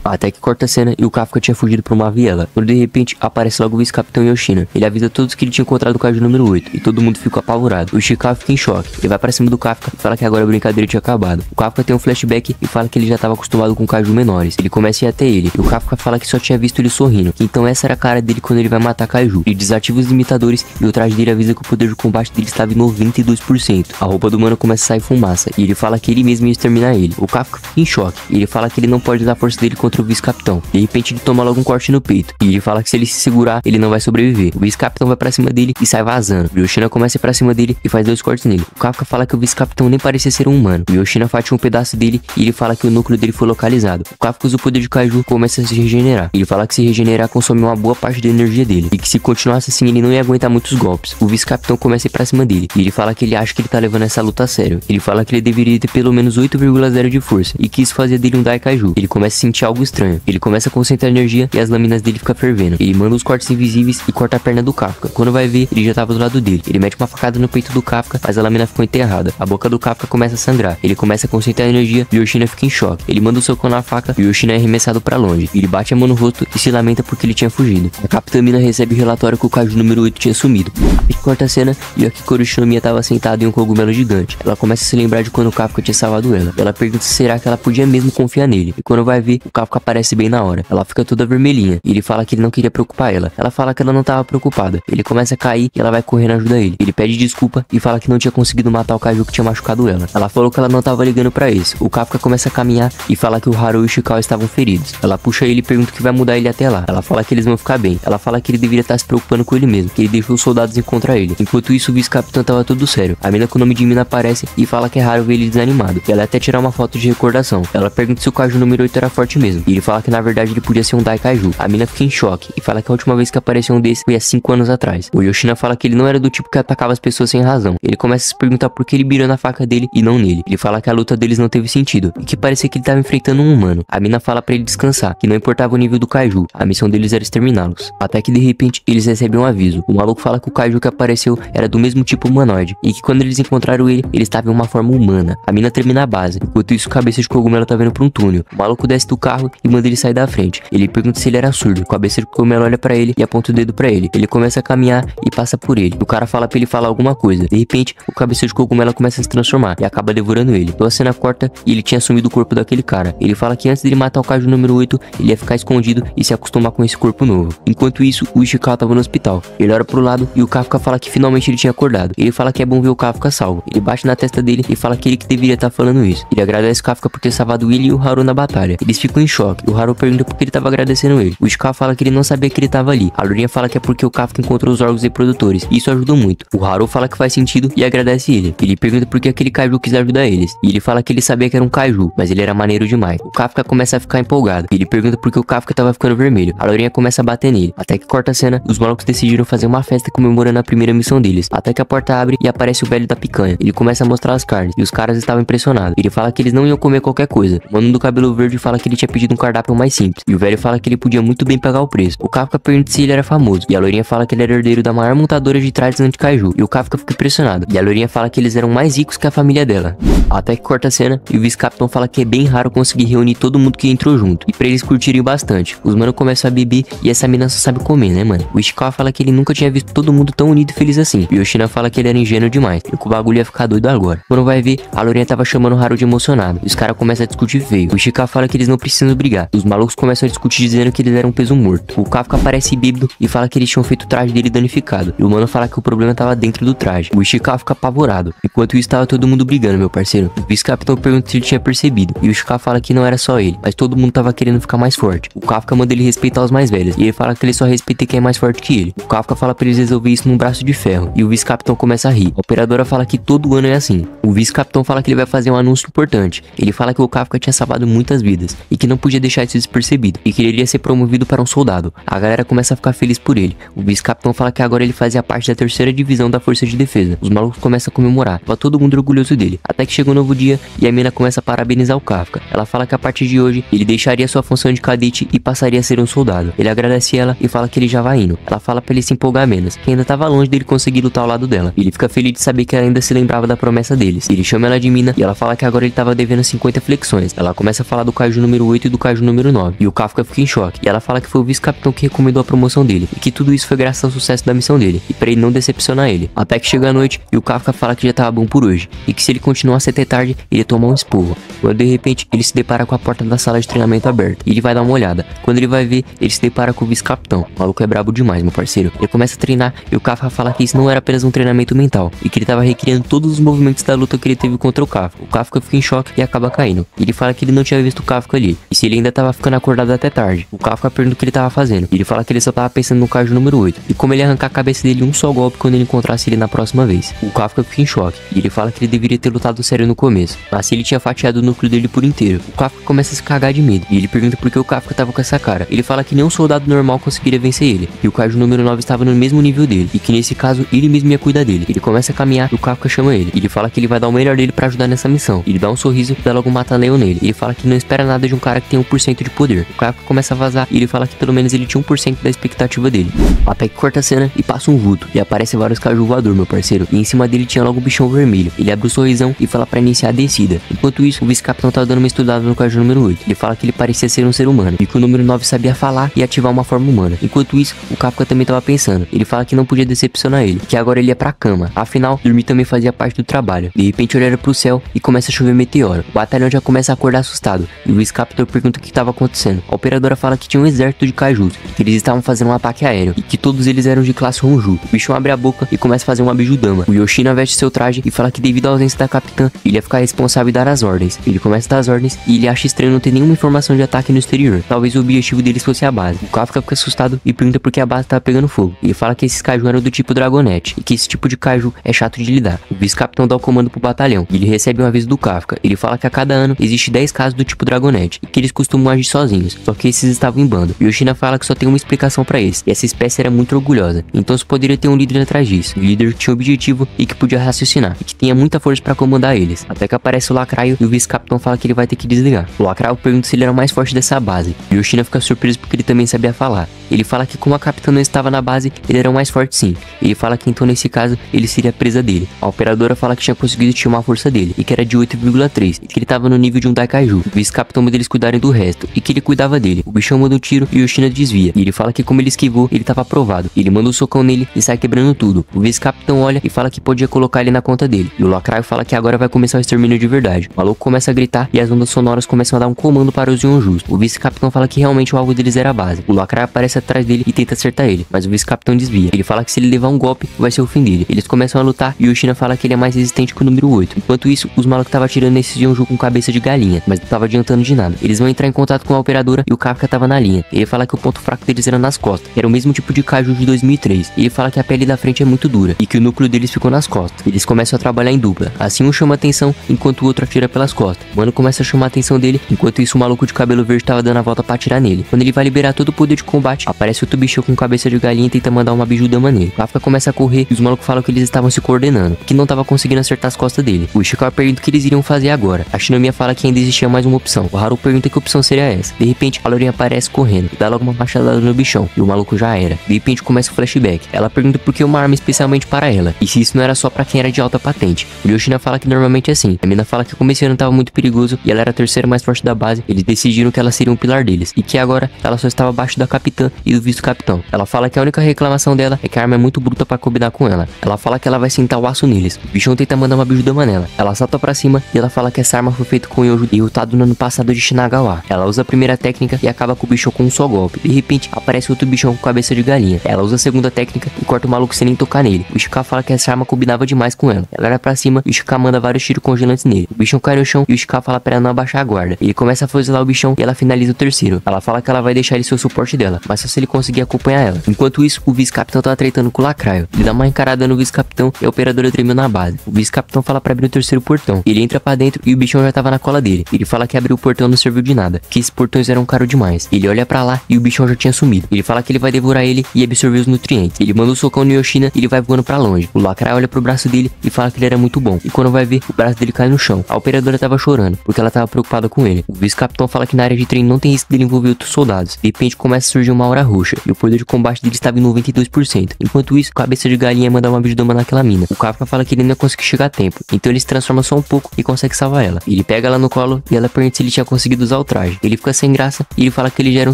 Até que corta a cena e o Kafka tinha fugido pra uma viela, quando de repente aparece logo o vice-capitão Yoshina. Ele avisa todos que ele tinha encontrado o Kaiju número 8 e todo mundo ficou apavorado. O Ishikawa fica em choque. Ele vai pra cima do Kafka e fala que agora a brincadeira tinha acabado. O Kafka tem um flashback e fala que ele já estava acostumado com Kaiju menores. Ele começa a ir até ele e o Kafka fala que só tinha visto ele sorrindo, que então essa era a cara dele quando ele vai matar Kaiju. Ele desativa os limitadores e o traje dele avisa que o poder de combate dele estava em 92%. A roupa do mano começa a sair fumaça e ele fala que ele mesmo ia exterminar ele. O Kafka fica em choque e ele fala que ele não pode usar a força dele contra o vice-capitão. De repente ele toma logo um corte no peito e ele fala que se ele se segurar, ele não vai sobreviver. O vice-capitão vai pra cima dele e sai vazando. O Yoshina começa a ir pra cima dele e faz 2 cortes nele. O Kafka fala que o vice-capitão nem parecia ser um humano. O Yoshina fatia um pedaço dele e ele fala que o núcleo dele foi localizado. O Kafka usa o poder de Kaiju e começa a se regenerar. Ele fala que se regenerar consome uma boa parte da energia dele e que se continuasse assim ele não ia aguentar muitos golpes. O vice-capitão começa a ir pra cima dele e ele fala que ele acha que ele tá levando essa luta a sério. Ele fala que ele deveria ter pelo menos 8,0 de força e que isso fazia dele um Dai Kaiju. Ele começa a sentir algo estranho. Ele começa a concentrar energia e as lâminas dele ficam fervendo. Ele manda os cortes invisíveis e corta a perna do Kafka. Quando vai ver, ele já tava do lado dele. Ele mete uma facada no peito do Kafka, mas a lâmina ficou enterrada. A boca do Kafka começa a sangrar. Ele começa a concentrar energia e o Yoshina fica em choque. Ele manda um soco na faca e o Yoshina é arremessado pra longe. Ele bate a mão no rosto e se lamenta porque ele tinha fugido. A Capitã Mina recebe o relatório que o Kaiju número 8 tinha sumido. Ele corta a cena e a Kikoru Shinomiya tava sentada em um cogumelo gigante. Ela começa a se lembrar de quando o Kafka tinha salvado ela. Ela pergunta se será que ela podia mesmo confiar nele. E quando vai ver, o Kafka aparece bem na hora. Ela fica toda vermelhinha e ele fala que ele não queria preocupar ela. Ela fala que ela não tava preocupada. Ele começa a cair e ela vai correndo ajudar ele. Ele pede desculpa e fala que não tinha conseguido matar o Kaiju que tinha machucado ela. Ela falou que ela não tava ligando pra isso. O Kafka começa a caminhar e fala que o Haru e o Ishikawa estavam feridos. Ela puxa ele e pergunta o que vai mudar ele até lá. Ela fala que eles vão ficar bem. Ela fala que ele deveria estar se preocupando com ele mesmo, que ele deixou os soldados encontrar ele. Enquanto isso, o vice-capitão tava todo sério. A mina com o nome de Mina aparece e fala que é raro ver ele desanimado. Ela até tirar uma foto de recordação. Ela pergunta se o Kaiju número 8 era forte mesmo. E ele fala que na verdade ele podia ser um Dai Kaiju. A mina fica em choque e fala que a última vez que apareceu um desse foi há 5 anos atrás. O Yoshina fala que ele não era do tipo que atacava as pessoas sem razão. Ele começa a se perguntar por que ele mirou na faca dele e não nele. Ele fala que a luta deles não teve sentido e que parecia que ele tava enfrentando um humano. A mina fala pra ele descansar, que não importava o nível do Kaiju, a missão deles era exterminá-los. Até que de repente eles recebem um aviso. O maluco fala que o Kaiju que apareceu era do mesmo tipo humanoide e que quando eles encontraram ele, ele estava em uma forma humana. A mina termina a base. Enquanto isso, o cabeça de cogumelo tá vendo pra um túnel. O maluco desce do carro e manda ele sair da frente. Ele pergunta se ele era surdo. O cabeça de cogumelo olha pra ele e aponta o dedo pra ele. Ele começa a caminhar e passa por ele. O cara fala pra ele falar alguma coisa. De repente, o cabeça de cogumelo começa a se transformar e acaba devorando ele. Então a cena corta e ele tinha assumido o corpo daquele cara. Ele fala que antes dele matar o Kaiju número 8, ele ia ficar escondido e se acostumar com esse corpo novo. Enquanto isso, o Ishikawa tava no hospital. Ele olha pro lado e o Kafka fala que finalmente ele tinha acordado. Ele fala que é bom ver o Kafka salvo. Ele bate na testa dele e fala que ele que deveria estar falando isso. Ele agradece o Kafka por ter salvado ele e o Haru na batalha. Eles ficam em choque. O Haru pergunta por que ele tava agradecendo ele. O Ishikawa fala que ele não sabia que ele tava ali. A Lourinha fala que é porque o Kafka encontrou os órgãos reprodutores. E isso ajudou muito. O Haru fala que faz sentido e agradece ele. Ele pergunta por que aquele Kaiju quis ajudar eles. E ele fala que ele sabia que era um Kaiju, mas ele era maneiro demais. O Kafka começa a ficar empolgado. Ele pergunta por que o Kafka tava ficando vermelho. A Lourinha começa a bater nele. Até que corta a cena, os malucos decidiram fazer uma festa comemorando a primeira missão deles. Até que a porta abre e aparece o velho da picanha. Ele começa a mostrar as carnes e os caras estavam impressionados. Ele fala que eles não iam comer qualquer coisa. O mano do cabelo verde fala que ele tinha pedido um cardápio mais simples. E o velho fala que ele podia muito bem pagar o preço. O Kafka pergunta se ele era famoso. E a Lourinha fala que ele era herdeiro da maior montadora de trajes anti-kaiju. E o Kafka fica impressionado. E a Lourinha fala que eles eram mais ricos que a família dela. Até que corta a cena e o vice-capitão fala que é bem raro conseguir reunir todo mundo que entrou junto. E pra eles curtirem bastante. Os mano começam a beber e essa mina só sabe comer, né, mano? O Ishikawa fala que ele nunca tinha visto todo mundo tão unido e feliz assim. E o Yoshina fala que ele era ingênuo demais. E que o bagulho ia ficar doido agora. Quando vai ver, a Lourinha tava chamando o Haru de emocionado. E os caras começam a discutir feio. O Ishikawa fala que eles não precisam brigar. E os malucos começam a discutir dizendo que eles eram um peso morto. O Kafka aparece bêbado e fala que eles tinham feito o traje dele danificado. E o mano fala que o problema tava dentro do traje. O Ishikawa fica apavorado. Enquanto isso tava todo mundo brigando, meu parceiro. O vice-capitão pergunta se ele tinha percebido. E o Ishikawa fala que não era só ele, mas todo mundo tava querendo ficar mais forte. O Kafka manda ele respeitar os mais velhos. E ele fala que ele só respeita quem é mais forte que ele. O Kafka fala pra eles resolver isso num braço de ferro. E o vice-capitão começa a rir. A operadora fala que todo ano é assim. O vice-capitão fala que ele vai fazer um anúncio importante. Ele fala que o Kafka tinha salvado muitas vidas. E que não podia deixar isso despercebido. E que ele iria ser promovido para um soldado. A galera começa a ficar feliz por ele. O vice-capitão fala que agora ele fazia parte da 3ª divisão da força de defesa. Os malucos começam a comemorar. Tava todo mundo orgulhoso dele. Até que chega um novo dia e a mina começa a parabenizar o Kafka. Ela fala que a partir de hoje ele deixaria sua função de cadete e passaria a ser um soldado. Ele agradece ela e fala que ele já vai indo. Ela fala pra ele se empolgar menos, que ainda tava longe dele conseguir lutar ao lado dela. Ele fica feliz de saber que ela ainda se lembrava da promessa deles. Ele chama ela de mina e ela fala que agora ele tava devendo 50 flexões. Ela começa a falar do Kaiju número 8 e do Kaiju número 9. E o Kafka fica em choque. E ela fala que foi o vice-capitão que recomendou a promoção dele. E que tudo isso foi graças ao sucesso da missão dele. E pra ele não decepcionar ele. Até que chega a noite e o Kafka fala que já tava bom por hoje. E que se ele continuasse até tarde, ele ia tomar um esporro. Quando de repente ele se depara com a porta da sala de treinamento aberta. E ele vai dar uma olhada. Quando ele vai ver, ele se depara com o vice-capitão. O maluco é brabo demais, meu parceiro. Ele começa a treinar e o Kafka fala que isso não era apenas um treinamento mental. E que ele tava recriando todos os movimentos da luta que ele teve contra o Kafka. O Kafka fica em choque e acaba caindo. Ele fala que ele não tinha visto o Kafka ali. E se ele ainda tava ficando acordado até tarde. O Kafka pergunta o que ele tava fazendo. E ele fala que ele só tava pensando no Kaiju número 8. E como ele ia arrancar a cabeça dele um só golpe quando ele encontrasse ele na próxima vez. O Kafka fica em choque. E ele fala que ele deveria ter lutado sério no começo. Mas se ele tinha fatiado o núcleo dele por inteiro. O Kafka começa a se cagar de medo. E ele pergunta por que o Kafka tava com essa cara. Ele fala que nenhum soldado normal conseguiria vencer ele. E o Kaiju número 9 estava no mesmo nível dele. E que nesse caso ele mesmo ia cuidar dele. Ele começa a caminhar e o Kafka chama ele. Ele fala que ele vai dar o melhor dele pra ajudar nessa missão. Ele dá um sorriso e dá logo um mata-leão nele. Ele fala que não espera nada de um cara que tem 1% de poder. O Kafka começa a vazar e ele fala que pelo menos ele tinha 1% da expectativa dele. Até que corta a cena e passa um vulto. E aparece vários Kaiju voador, meu parceiro. E em cima dele tinha logo o bichão vermelho. Ele abre o sorrisão e fala pra iniciar a descida. Enquanto isso, o vice-capitão tá dando uma estudada no Kaiju número 8. Ele fala que ele parecia ser um ser humano. E que o número 9 sabia falar e ativar uma forma humana. Enquanto isso, o Kafka também tava pensando. Ele fala que não podia decepcionar ele. Que agora ele ia pra cama. Afinal, dormir também fazia parte do trabalho. De repente, olha pro céu e começa a chover meteoro. O batalhão já começa a acordar assustado. E o vice-capitão pergunta o que tava acontecendo. A operadora fala que tinha um exército de Kaijus. Que eles estavam fazendo um ataque aéreo. E que todos eles eram de classe Honju. O bichão abre a boca e começa a fazer uma bijudama. O Yoshina veste seu traje e fala que devido à ausência da capitã, ele ia ficar responsável e dar as ordens. Ele começa a dar as ordens e ele acha estranho não ter nenhuma informação de ataque no exterior. Talvez o objetivo deles fosse a base. O Kafka fica assustado e pergunta por que a base tava pegando fogo. Ele fala que esses Kaiju eram do tipo Dragonete e que esse tipo de Kaiju é chato de lidar. O vice-capitão dá o comando pro batalhão e ele recebe um aviso do Kafka. Ele fala que a cada ano existe 10 casos do tipo Dragonete e que eles costumam agir sozinhos, só que esses estavam em bando. O Yoshina fala que só tem uma explicação pra isso, e essa espécie era muito orgulhosa, então só poderia ter um líder atrás disso. Um líder que tinha objetivo e que podia raciocinar, e que tinha muita força pra comandar eles. Até que aparece o Lacraio e o vice-capitão fala que ele vai ter que desligar. O Lacraio pergunta se ele era o mais forte dessa base. O Yoshina fica surpreso porque ele também sabia falar. Ele fala que como a capitã não estava na base, ele era o mais forte sim. Ele fala que então nesse caso, ele seria presa dele. A operadora fala que tinha conseguido estimar a força dele, e que era de 8,3, e que ele tava no nível de um Daikaiju. O vice-capitão manda eles cuidarem do resto, e que ele cuidava dele. O bichão manda um tiro e o Yoshina desvia. E ele fala que como ele esquivou, ele tava aprovado. Ele manda um socão nele e sai quebrando tudo. O vice-capitão olha e fala que podia colocar ele na conta dele. E o Lacraio fala que agora vai começar o extermínio de verdade. O maluco começa a gritar e as ondas sonoras começam a dar um comando para os Yonjus. O vice-capitão fala que realmente o alvo deles era a base. O Lacraio aparece atrás dele e tenta acertar ele, mas o vice-capitão desvia. Ele fala que se ele levar um golpe, vai ser o fim dele. Eles começam a lutar e o Yoshina fala que ele é mais resistente que o número 8. Enquanto isso, os malucos estavam atirando nesses Yonju com cabeça de galinha, mas não tava adiantando de nada. Eles vão entrar em contato com a operadora e o Kafka tava na linha. Ele fala que o ponto fraco deles era nas costas, que era o mesmo tipo de Kaiju de 2003. Ele fala que a pele da frente é muito dura e que o núcleo deles ficou nas costas. Eles começam a trabalhar em dupla. Assim um chama atenção enquanto o outro atira pelas costas. O mano começa a chamar a atenção dele, enquanto isso o maluco de cabelo verde tava dando a volta pra atirar nele. Quando ele vai liberar todo o poder de combate, aparece outro bicho com cabeça de galinha e tenta mandar uma bijudama nele. O Kafka começa a correr e os malucos falam que eles estavam se coordenando, que não tava conseguindo acertar as costas dele. O Ishikawa pergunta o que eles iriam fazer agora. A Shinomiya fala que ainda existia mais uma opção. O Haru pergunta que opção seria essa. De repente, a Lourinha aparece correndo e dá logo uma machadada no bichão, e o maluco já era. De repente começa o flashback. Ela pergunta por que uma arma especialmente para ela, e se isso não era só pra quem era de alta patente. O Yoshina fala que normalmente é assim. A mina fala que como esse ano tava muito perigoso e ela era a terceira mais forte da base, eles decidiram que ela seria um pilar deles, e que agora ela só estava abaixo da capitã e do vice-capitão. Ela fala que a única reclamação dela é que a arma é muito bruta pra combinar com ela. Ela fala que ela vai sentar o aço neles. O bichão tenta mandar uma bijudama nela. Ela salta pra cima e ela fala que essa arma foi feita com Yojo e lutado no ano passado de Shinagawa. Ela usa a primeira técnica e acaba com o bichão com um só golpe. De repente, aparece outro bichão com cabeça de galinha. Ela usa a segunda técnica e corta o maluco sem nem tocar nele. O Ishikawa fala que essa arma combinava demais com ela. Ela era pra cima e o Ishikawa manda vários tiros congelantes nele. O bichão cai no chão e o Ishikawa fala pra ela não abaixar a guarda. Ele começa a fuzilar o bichão e ela finaliza o terceiro. Ela fala que ela vai deixar ele ser o suporte dela, mas só se ele conseguir acompanhar ela. Enquanto isso, o vice-capitão tá tretando com o Lacraio. Ele dá uma encarada no vice-capitão e a operadora tremeu na base. O vice-capitão fala pra abrir o terceiro portão. Ele entra pra dentro e o bichão já tava na cola dele. Ele fala que abrir o portão não serviu de nada, que esses portões eram caros demais. Ele olha pra lá e o bichão já tinha sumido. Ele fala que ele vai devorar ele e absorver os nutrientes. Ele manda um socão no Yoshina e ele vai voando pra longe. O Lacraio olha pro braço dele e fala que ele era muito bom. E quando vai ver, o braço dele cai no chão. A operadora tava chorando, porque ela tava preocupada com ele. O vice-capitão fala que na área de treino não tem risco dele envolver outros soldados. De repente começa a surgir uma aura roxa e o poder de combate dele estava em 92%. Enquanto isso, cabeça de galinha manda uma bijudama naquela mina. O Kafka fala que ele não ia conseguir chegar a tempo, então ele se transforma só um pouco e consegue salvar ela. Ele pega ela no colo e ela pergunta se ele tinha conseguido usar o traje. Ele fica sem graça e ele fala que ele já era um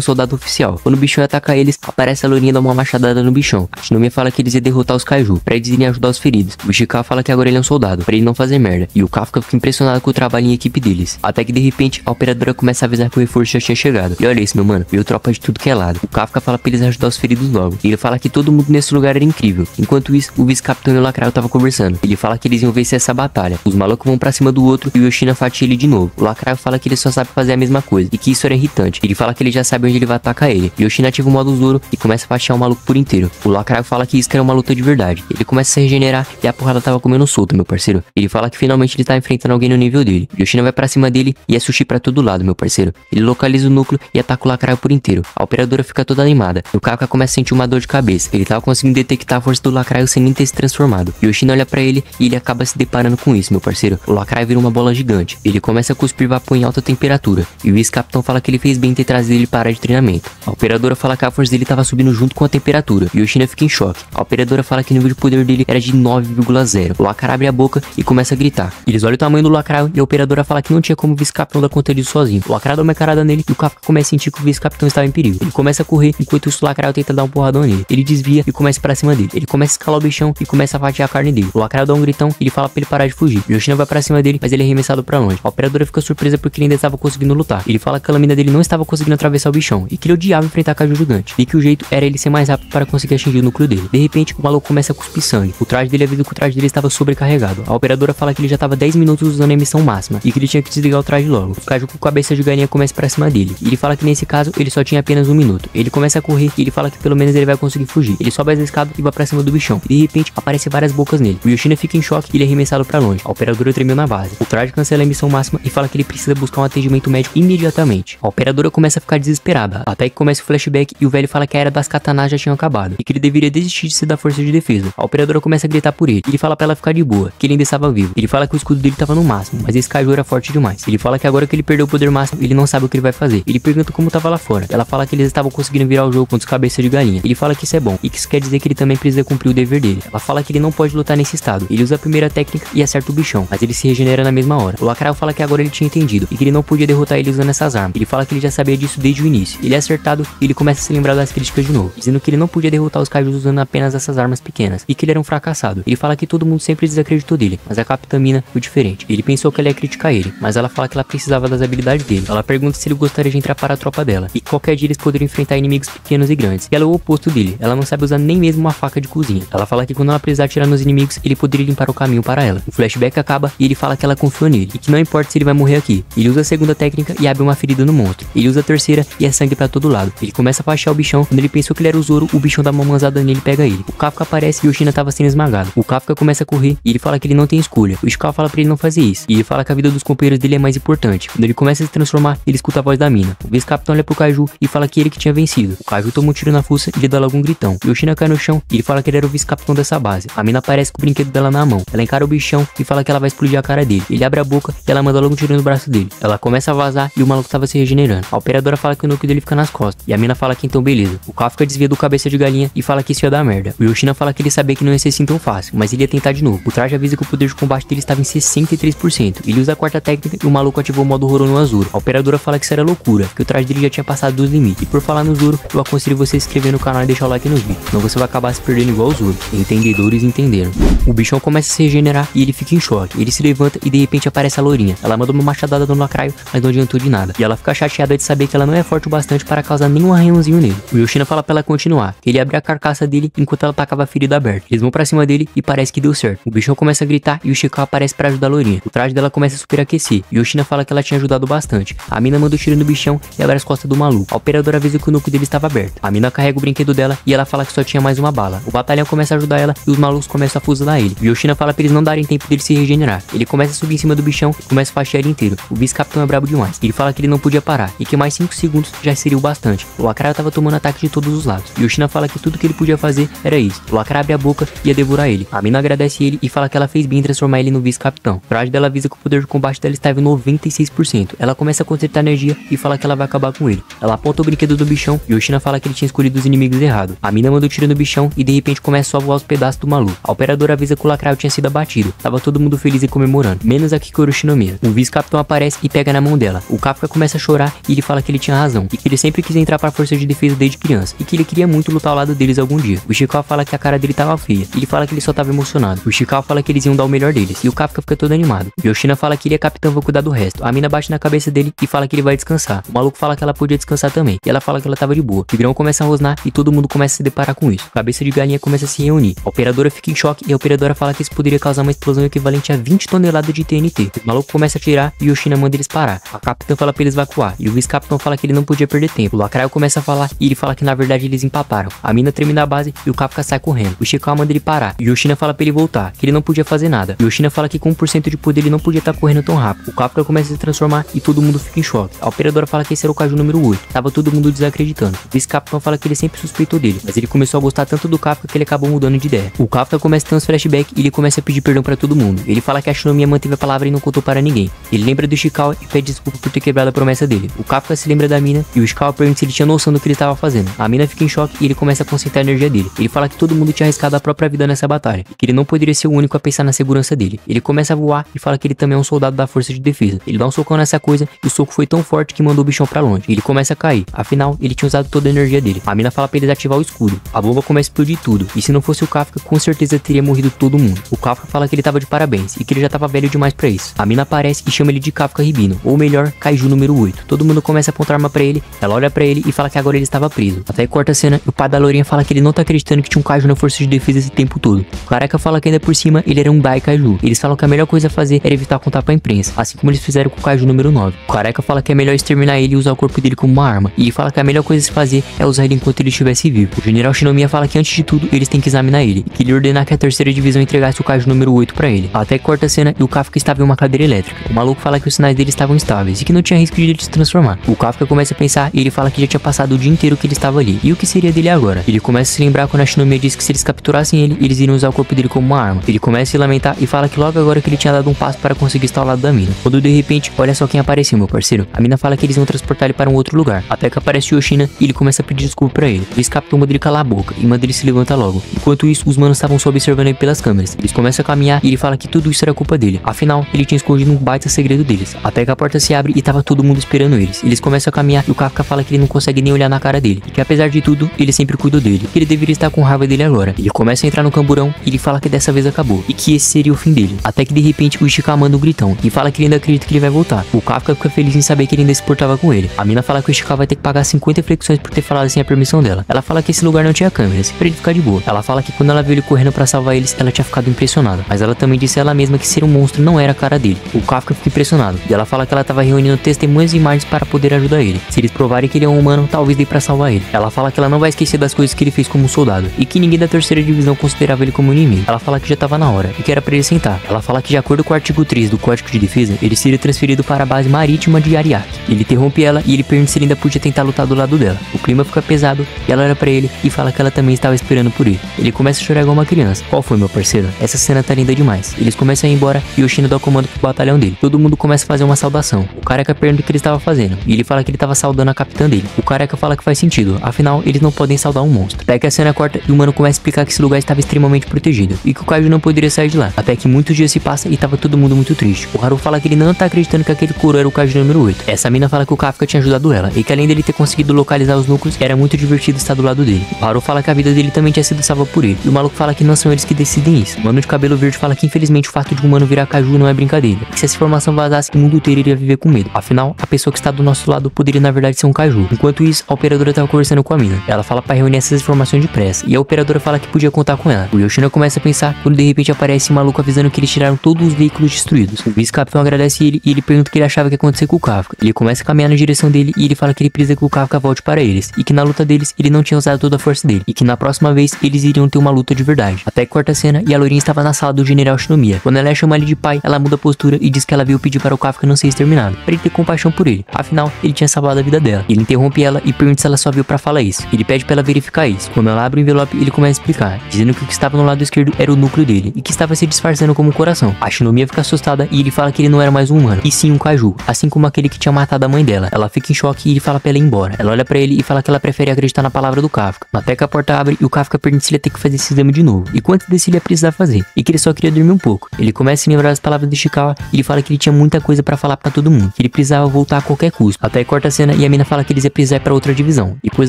soldado oficial. Quando o bichão ataca eles, aparece a Lourinha e dá uma machadada no bichão. A Shinomiya fala que eles iam derrotar os Kaiju, pra eles irem ajudar os feridos. O Ishikawa fala que agora ele é um soldado, pra ele não fazer merda. E o Kafka fica impressionado com o trabalho em equipe deles. Até que de repente, a operadora começa a avisar que o reforço já tinha chegado. E olha isso, meu mano, veio tropa de tudo que é lado. O Kafka fala pra eles ajudar os feridos logo. E ele fala que todo mundo nesse lugar era incrível. Enquanto isso, o vice-capitão e o Lacraio estavam conversando. Ele fala que eles iam vencer essa batalha. Os malucos vão pra cima do outro e o Yoshina fatia ele de novo. O Lacraio fala que ele só sabe fazer a mesma coisa e que isso era irritante. Ele fala que ele já sabe onde ele vai atacar ele. O Yoshina ativa o modo Zoro e começa a fatiar o maluco por inteiro. O Lacraio fala que isso era uma luta de verdade. Ele começa a se regenerar e a porrada tava comendo solta, meu parceiro. Ele fala que finalmente ele tá enfrentando alguém no nível dele. O Yoshina vai pra cima dele e é sushi pra todo lado, meu parceiro. Ele localiza o núcleo e ataca o Lacraio por inteiro. A operadora fica toda animada. E o Kafka começa a sentir uma dor de cabeça. Ele tava conseguindo detectar a força do Lacraio sem nem ter se transformado. O Yoshina olha pra ele e ele acaba se deparando com isso, meu parceiro. O Lacraio vira uma bola gigante. Ele começa a cuspir vapor em alta temperatura. E o vice-capitão fala que ele fez bem ter trazido ele para a área de treinamento. A operadora fala que a força dele tava subindo junto com a temperatura. E o Yoshina fica em choque. A operadora fala que o nível de poder dele era de 9,0. O Lacraio abre a boca e começa a gritar. Eles olham o tamanho do Lacraio e a operadora fala que não tinha como o vice-capitão dar conta disso sozinho. O Lacraio dá uma encarada nele e o Kafka começa a sentir que o vice-capitão estava em perigo. Ele começa a correr enquanto o Lacraio tenta dar um porradão nele. Ele desvia e começa pra cima dele. Ele começa a escalar o bichão e começa a fatiar a carne dele. O Lacraio dá um gritão e ele fala pra ele parar de fugir. O Yoshina vai pra cima dele, mas ele é arremessado pra longe. A operadora fica surpresa porque ele ainda estava conseguindo lutar. Ele fala que a lâmina dele não estava conseguindo atravessar o bichão e que ele odiava enfrentar Kaiju gigante. E que o jeito era ele ser mais rápido para conseguir atingir o núcleo dele. De repente, o maluco começa a cuspir sangue. O traje dele avisa que o traje dele estava sobrecarregado. A operadora fala que ele já estava 10 minutos usando a emissão máxima e que ele tinha que desligar o traje logo. O Kaiju com cabeça de galinha começa pra cima dele. E ele fala que nesse caso ele só tinha apenas 1 minuto. Ele começa a correr e ele fala que pelo menos ele vai conseguir fugir. Ele sobe as escadas e vai pra cima do bichão. E de repente aparece várias bocas nele. O Yoshina fica em choque e ele é arremessado pra longe. A operadora tremeu na base. O traje cancela a emissão máxima e fala que ele precisa buscar um atendimento médico imediatamente. A operadora começa a ficar desesperada. Até que começa o flashback e o velho fala que a era das katanas já tinha acabado e que ele deveria desistir de ser da força de defesa. A operadora começa a gritar por ele. Ele fala pra ela ficar de boa, que ele ainda estava vivo. Ele fala que o escudo dele tava no máximo, mas esse Kaiju era forte demais. Ele fala que agora que ele perdeu o poder máximo, ele não sabe o que ele vai fazer. Ele pergunta como tava lá fora. Ela fala que eles estavam conseguindo virar o jogo contra os cabeças de galinha. Ele fala que isso é bom e que isso quer dizer que ele também precisa cumprir o dever dele. Ela fala que ele não pode lutar nesse estado. Ele usa a primeira técnica e acerta o bichão, mas ele se regenera na mesma hora. O Lacraio fala que agora ele tinha entendido e que ele não podia derrotar ele usando essas armas. Ele fala que ele já sabia disso desde o início. Ele é acertado e ele começa a se lembrar das críticas de novo, dizendo que ele não podia derrotar os Kaijus usando apenas essas armas pequenas e que ele era um fracassado. Ele fala que todo mundo sempre desacreditou dele, mas a Capitã Mina foi diferente. Ele pensou que ela ia criticar ele, mas a ela fala que ela precisava das habilidades dele. Ela pergunta se ele gostaria de entrar para a tropa dela, e qualquer dia eles poderiam enfrentar inimigos pequenos e grandes. E ela é o oposto dele, ela não sabe usar nem mesmo uma faca de cozinha. Ela fala que quando ela precisar atirar nos inimigos, ele poderia limpar o caminho para ela. O flashback acaba e ele fala que ela confiou nele, e que não importa se ele vai morrer aqui. Ele usa a segunda técnica e abre uma ferida no monstro. Ele usa a terceira e é sangue pra todo lado. Ele começa a fachar o bichão. Quando ele pensou que ele era o Zoro, o bichão dá uma manzada nele e pega ele. O Kafka aparece e o Shina tava sendo esmagado. O Kafka começa a correr e ele fala que ele não tem escolha. O Ishikawa fala pra ele não fazer isso, e ele fala que a vida dos companheiros dele é mais importante. Quando ele começa a se transformar, ele escuta a voz da mina. O vice-capitão olha pro Kaiju e fala que ele que tinha vencido. O Kaiju toma um tiro na fuça e ele dá logo um gritão. E o Shina cai no chão e ele fala que ele era o vice-capitão dessa base. A mina aparece com o brinquedo dela na mão. Ela encara o bichão e fala que ela vai explodir a cara dele. Ele abre a boca e ela manda logo um tiro no braço dele. Ela começa a vazar e o maluco tava se regenerando. A operadora fala que o núcleo dele fica nas costas. E a mina fala que então beleza. O Kafka desvia do cabeça de galinha e fala que isso ia dar merda. O Yoshina fala que ele sabia que não ia ser assim tão fácil, mas ele ia tentar de novo. O traje avisa que o poder de combate dele estava em 63%. Ele usa a quarta técnica e o maluco ativou o modo Horo no Azuro. A operadora fala que isso era loucura, que o traje dele já tinha passado dos limites. E por falar no Zoro, eu aconselho você a se inscrever no canal e deixar o like nos vídeos, senão você vai acabar se perdendo igual o Zoro. Entendedores entenderam. O bichão começa a se regenerar e ele fica em choque. Ele se levanta e de repente aparece a lourinha. Ela manda uma machadada no lacraio, mas não adiantou de nada. E ela fica chateada de saber que ela não é forte o bastante para causar nenhum arranhãozinho nele. O Yoshina fala pra ela continuar. Ele abre a carcaça dele enquanto ela tacava a ferida aberta. Eles vão pra cima dele e parece que deu certo. O bichão começa a gritar e o Ishikawa aparece pra ajudar a lourinha. O traje dela começa a superaquecer. E Yoshina fala que ela tinha ajudado bastante. A mina manda o tiro no bichão e abre as costas do maluco. A operadora avisa que o núcleo dele estava aberto. A mina carrega o brinquedo dela e ela fala que só tinha mais uma bala. O batalhão começa a ajudar ela e os malucos começam a fuzilar ele. O Yoshina fala pra eles não darem tempo dele se regenerar. Ele começa a subir em cima do bichão e começa a faixar ele inteiro. O vice-capitão é brabo demais. Ele fala que ele não podia parar e que mais 5 segundos já seria o bastante. O Lacraio tava tomando ataque de todos os lados. Yoshina fala que tudo que ele podia fazer era isso. O Lacraio abre a boca e ia devorar ele. A mina agradece ele e fala que ela fez bem em transformar ele no vice-capitão. O traje dela avisa que o poder de combate dela estava em 96%. Ela começa a consertar energia e fala que ela vai acabar com ele. Ela aponta o brinquedo do bichão e Yoshina fala que ele tinha escolhido os inimigos errados. A mina manda o tiro no bichão e de repente começa a voar os pedaços do maluco. A operadora avisa que o Lacraio tinha sido abatido. Tava todo mundo feliz e comemorando, menos a Kikoru Shinomiya. O vice-capitão aparece e pega na mão dela. O Kafka começa a chorar e ele fala que ele tinha razão e que ele sempre quis entrar para a força de defesa desde criança e que ele queria muito lutar ao lado deles algum dia. O Ishikawa fala que a cara dele tava feia. Ele fala que ele só tava emocionado. O Ishikawa fala que eles iam dar o melhor deles e o Kafka fica todo animado. O Yoshina fala que ele é capitão, vai cuidar do resto. A mina bate na cabeça dele e fala que ele vai descansar. O maluco fala que ela podia descansar também e ela fala que ela tava de boa. O Tigrão começa a rosnar e todo mundo começa a se deparar com isso. A cabeça de galinha começa a se reunir. A operadora fica em choque e a operadora fala que isso poderia causar uma explosão equivalente a 20 toneladas de TNT. O maluco começa a atirar e o Yoshina manda eles parar. A capitã fala pra eles evacuar e o vice-capitão fala que ele não podia perder tempo. O Lacraio começa a falar e ele fala que na verdade eles empaparam. A mina termina a base e o Kafka sai correndo. O Ishikawa manda ele parar e o Yoshina fala pra ele voltar, que ele não podia fazer nada. O Yoshina fala que com 1% de poder ele não podia estar correndo tão rápido. O Kafka começa a se transformar e todo mundo fica em choque. A operadora fala que esse era o Kaiju número 8. Tava todo mundo desacreditando. O vice-capitão fala que ele sempre suspeitou dele, mas ele começou a gostar tanto do Kafka que ele acabou mudando de ideia. O Kafka começa a ter uns flashbacks e ele começa a pedir perdão pra todo mundo. Ele fala que a Shinomiya manteve a palavra e não contou para ninguém. Ele lembra do Ishikawa e pede desculpa por ter quebrado a promessa dele. O Kafka se lembra da mina e o Ishikawa pergunta se ele tinha noção do que ele estava fazendo. A mina fica em choque e ele começa a concentrar a energia dele. Ele fala que todo mundo tinha arriscado a própria vida nessa batalha e que ele não poderia ser o único a pensar na segurança dele. Ele começa a voar e fala que ele também é um soldado da força de defesa. Ele dá um socão nessa coisa e o soco foi tão forte que mandou o bichão pra longe. Ele começa a cair. Afinal, ele tinha usado toda a energia dele. A mina fala pra ele ativar o escudo. A bomba começa a explodir tudo. E se não fosse o Kafka, com certeza teria morrido todo mundo. O Kafka fala que ele tava de parabéns e que ele já tava velho demais pra isso. A mina aparece e chama ele de Kafka Ribino, ou melhor, Kaiju número 8. Todo mundo começa a apontar arma pra ele. Ela olha pra ele e fala que agora ele estava preso. Até aí corta a cena e o pai da lourinha fala que ele não tá acreditando que tinha um Kaiju na força de defesa esse tempo todo. O Careca fala que ainda por cima ele era um Dai Kaiju. Eles falam que a melhor coisa a fazer era evitar contar pra imprensa, assim como eles fizeram com o Kaiju número 9. O Careca fala que é melhor exterminar ele e usar o corpo dele como uma arma. E ele fala que a melhor coisa a se fazer é usar ele enquanto ele estivesse vivo. O general Shinomiya fala que antes de tudo eles têm que examinar ele e que ele ordenar que a terceira divisão entregasse o Kaiju número 8 pra ele. Até que corta a cena e o Kafka estava em uma cadeira elétrica. O maluco fala que os sinais dele estavam estáveis e que não tinha risco de ele se transformar. O Kafka começa a pensar e ele fala que já tinha passado o dia inteiro que ele estava ali. E o que seria dele agora? Ele começa a se lembrar quando a Shinomiya disse que se eles capturassem ele, eles iriam usar o corpo dele como uma arma. Ele começa a se lamentar e fala que logo agora que ele tinha dado um passo para conseguir estar ao lado da mina. Quando de repente, olha só quem apareceu, meu parceiro. A mina fala que eles vão transportar ele para um outro lugar. Até que aparece o Yoshina e ele começa a pedir desculpa pra ele. O vice-capitão manda ele calar a boca e manda ele se levantar logo. Enquanto isso, os manos estavam só observando ele pelas câmeras. Eles começam a caminhar e ele fala que tudo isso era culpa dele. Afinal, ele tinha escondido um baita segredo deles. Até que a porta se abre e tava todo mundo esperando eles. Eles começam a caminhar e o Kafka fala que ele não consegue nem olhar na cara dele. E que apesar de tudo, ele sempre cuidou dele. Que ele deveria estar com raiva dele agora. Ele começa a entrar no camburão e ele fala que dessa vez acabou. E que esse seria o fim dele. Até que de repente o Ishikawa manda um gritão e fala que ele ainda acredita que ele vai voltar. O Kafka fica feliz em saber que ele ainda se portava com ele. A mina fala que o Ishikawa vai ter que pagar 50 flexões por ter falado sem a permissão dela. Ela fala que esse lugar não tinha câmeras, pra ele ficar de boa. Ela fala que quando ela viu ele correndo pra salvar eles, ela tinha ficado impressionada. Mas ela também disse a ela mesma que ser um monstro não era a cara dele. O Kafka fica impressionado. E ela fala que ela tava reunindo testemunhas e imagens para poder ajudar ele. Se eles provarem que ele é um humano, talvez dê pra salvar ele. Ela fala que ela não vai esquecer das coisas que ele fez como um soldado. E que ninguém da terceira divisão considerava ele como inimigo. Ela fala que já tava na hora e que era pra ele sentar. Ela fala que de acordo com o artigo 3 do Código de Defesa, ele seria transferido para a base marítima de Ariake. Ele interrompe ela e ele pergunta se ele ainda podia tentar lutar do lado dela. O clima fica pesado e ela olha pra ele e fala que ela também estava esperando por ele. Ele começa a chorar igual uma criança. Qual foi, meu parceiro? Essa cena tá linda demais. Eles começam a ir embora e o Yoshino dá o comando pro batalhão dele. Todo mundo começa a fazer uma saudação. O careca pergunta o que ele estava fazendo e ele fala que ele estava saudando a capitã dele. O careca fala que faz sentido, afinal eles não podem saudar um monstro. Até que a cena corta e o mano começa a explicar que esse lugar estava extremamente protegido e que o Kaiju não poderia sair de lá. Até que muitos dias se passam e tava todo mundo muito triste. O Haru fala que ele não tá acreditando que aquele Kuro era o Kaiju número 8. Essa mina fala que o Kafka tinha ajudado ela e que além dele ter conseguido localizar os núcleos, era muito divertido estar do lado dele. O Haru fala que a vida dele também tinha sido salva por ele. E o maluco fala que não são eles que decidem isso. O mano de cabelo verde fala que infelizmente o fato de um humano virar Kaiju não é brincadeira. E que se essa informação vazasse, o mundo inteiro iria viver com medo. Afinal, a pessoa que está do nosso lado poderia na verdade ser um Kaiju. Enquanto isso, a operadora tava conversando com a mina. Ela fala pra reunir essas informações depressa. E a operadora fala que podia contar com ela. O Yoshino começa a pensar quando de repente aparece um maluco avisando que eles tiraram todos os veículos destruídos. O vice-capitão agradece ele e ele pergunta o que ele achava que ia acontecer com o Kafka. Ele começa a caminhar na direção dele e ele fala que ele precisa que o Kafka volte para eles. E que na luta deles, ele não tinha usado toda a força dele. E que na próxima vez, eles iriam ter uma luta de verdade. Até que corta a cena e a Lourinha estava na sala do general Shinomiya. Quando ela chama ele de pai, ela muda a postura e diz que ela veio pedir para o Kafka não ser exterminado, para ele ter compaixão por ele. Afinal, ele tinha salvado a vida dela. Ele interrompe ela e pergunta se ela só viu para falar isso. Ele pede para ela verificar isso. Quando ela abre o envelope, ele começa a explicar, dizendo que o que estava no lado esquerdo era o núcleo dele e que estava se disfarçando como um coração. A Shinomiya fica assustada e ele fala que ele não era mais um humano, e sim um Kaiju, assim como aquele que tinha matado a mãe dela. Ela fica em choque e ele fala pra ela ir embora. Ela olha pra ele e fala que ela prefere acreditar na palavra do Kafka. Até que a porta abre e o Kafka pergunta se ele ia ter que fazer esse exame de novo, e quanto desse ele ia precisar fazer, e que ele só queria dormir um pouco. Ele começa a se lembrar das palavras de Ishikawa e ele fala que ele tinha muita coisa pra falar pra todo mundo, que ele precisava voltar a qualquer custo. Até que corta a cena e a mina fala que eles iam precisar ir pra outra divisão. Depois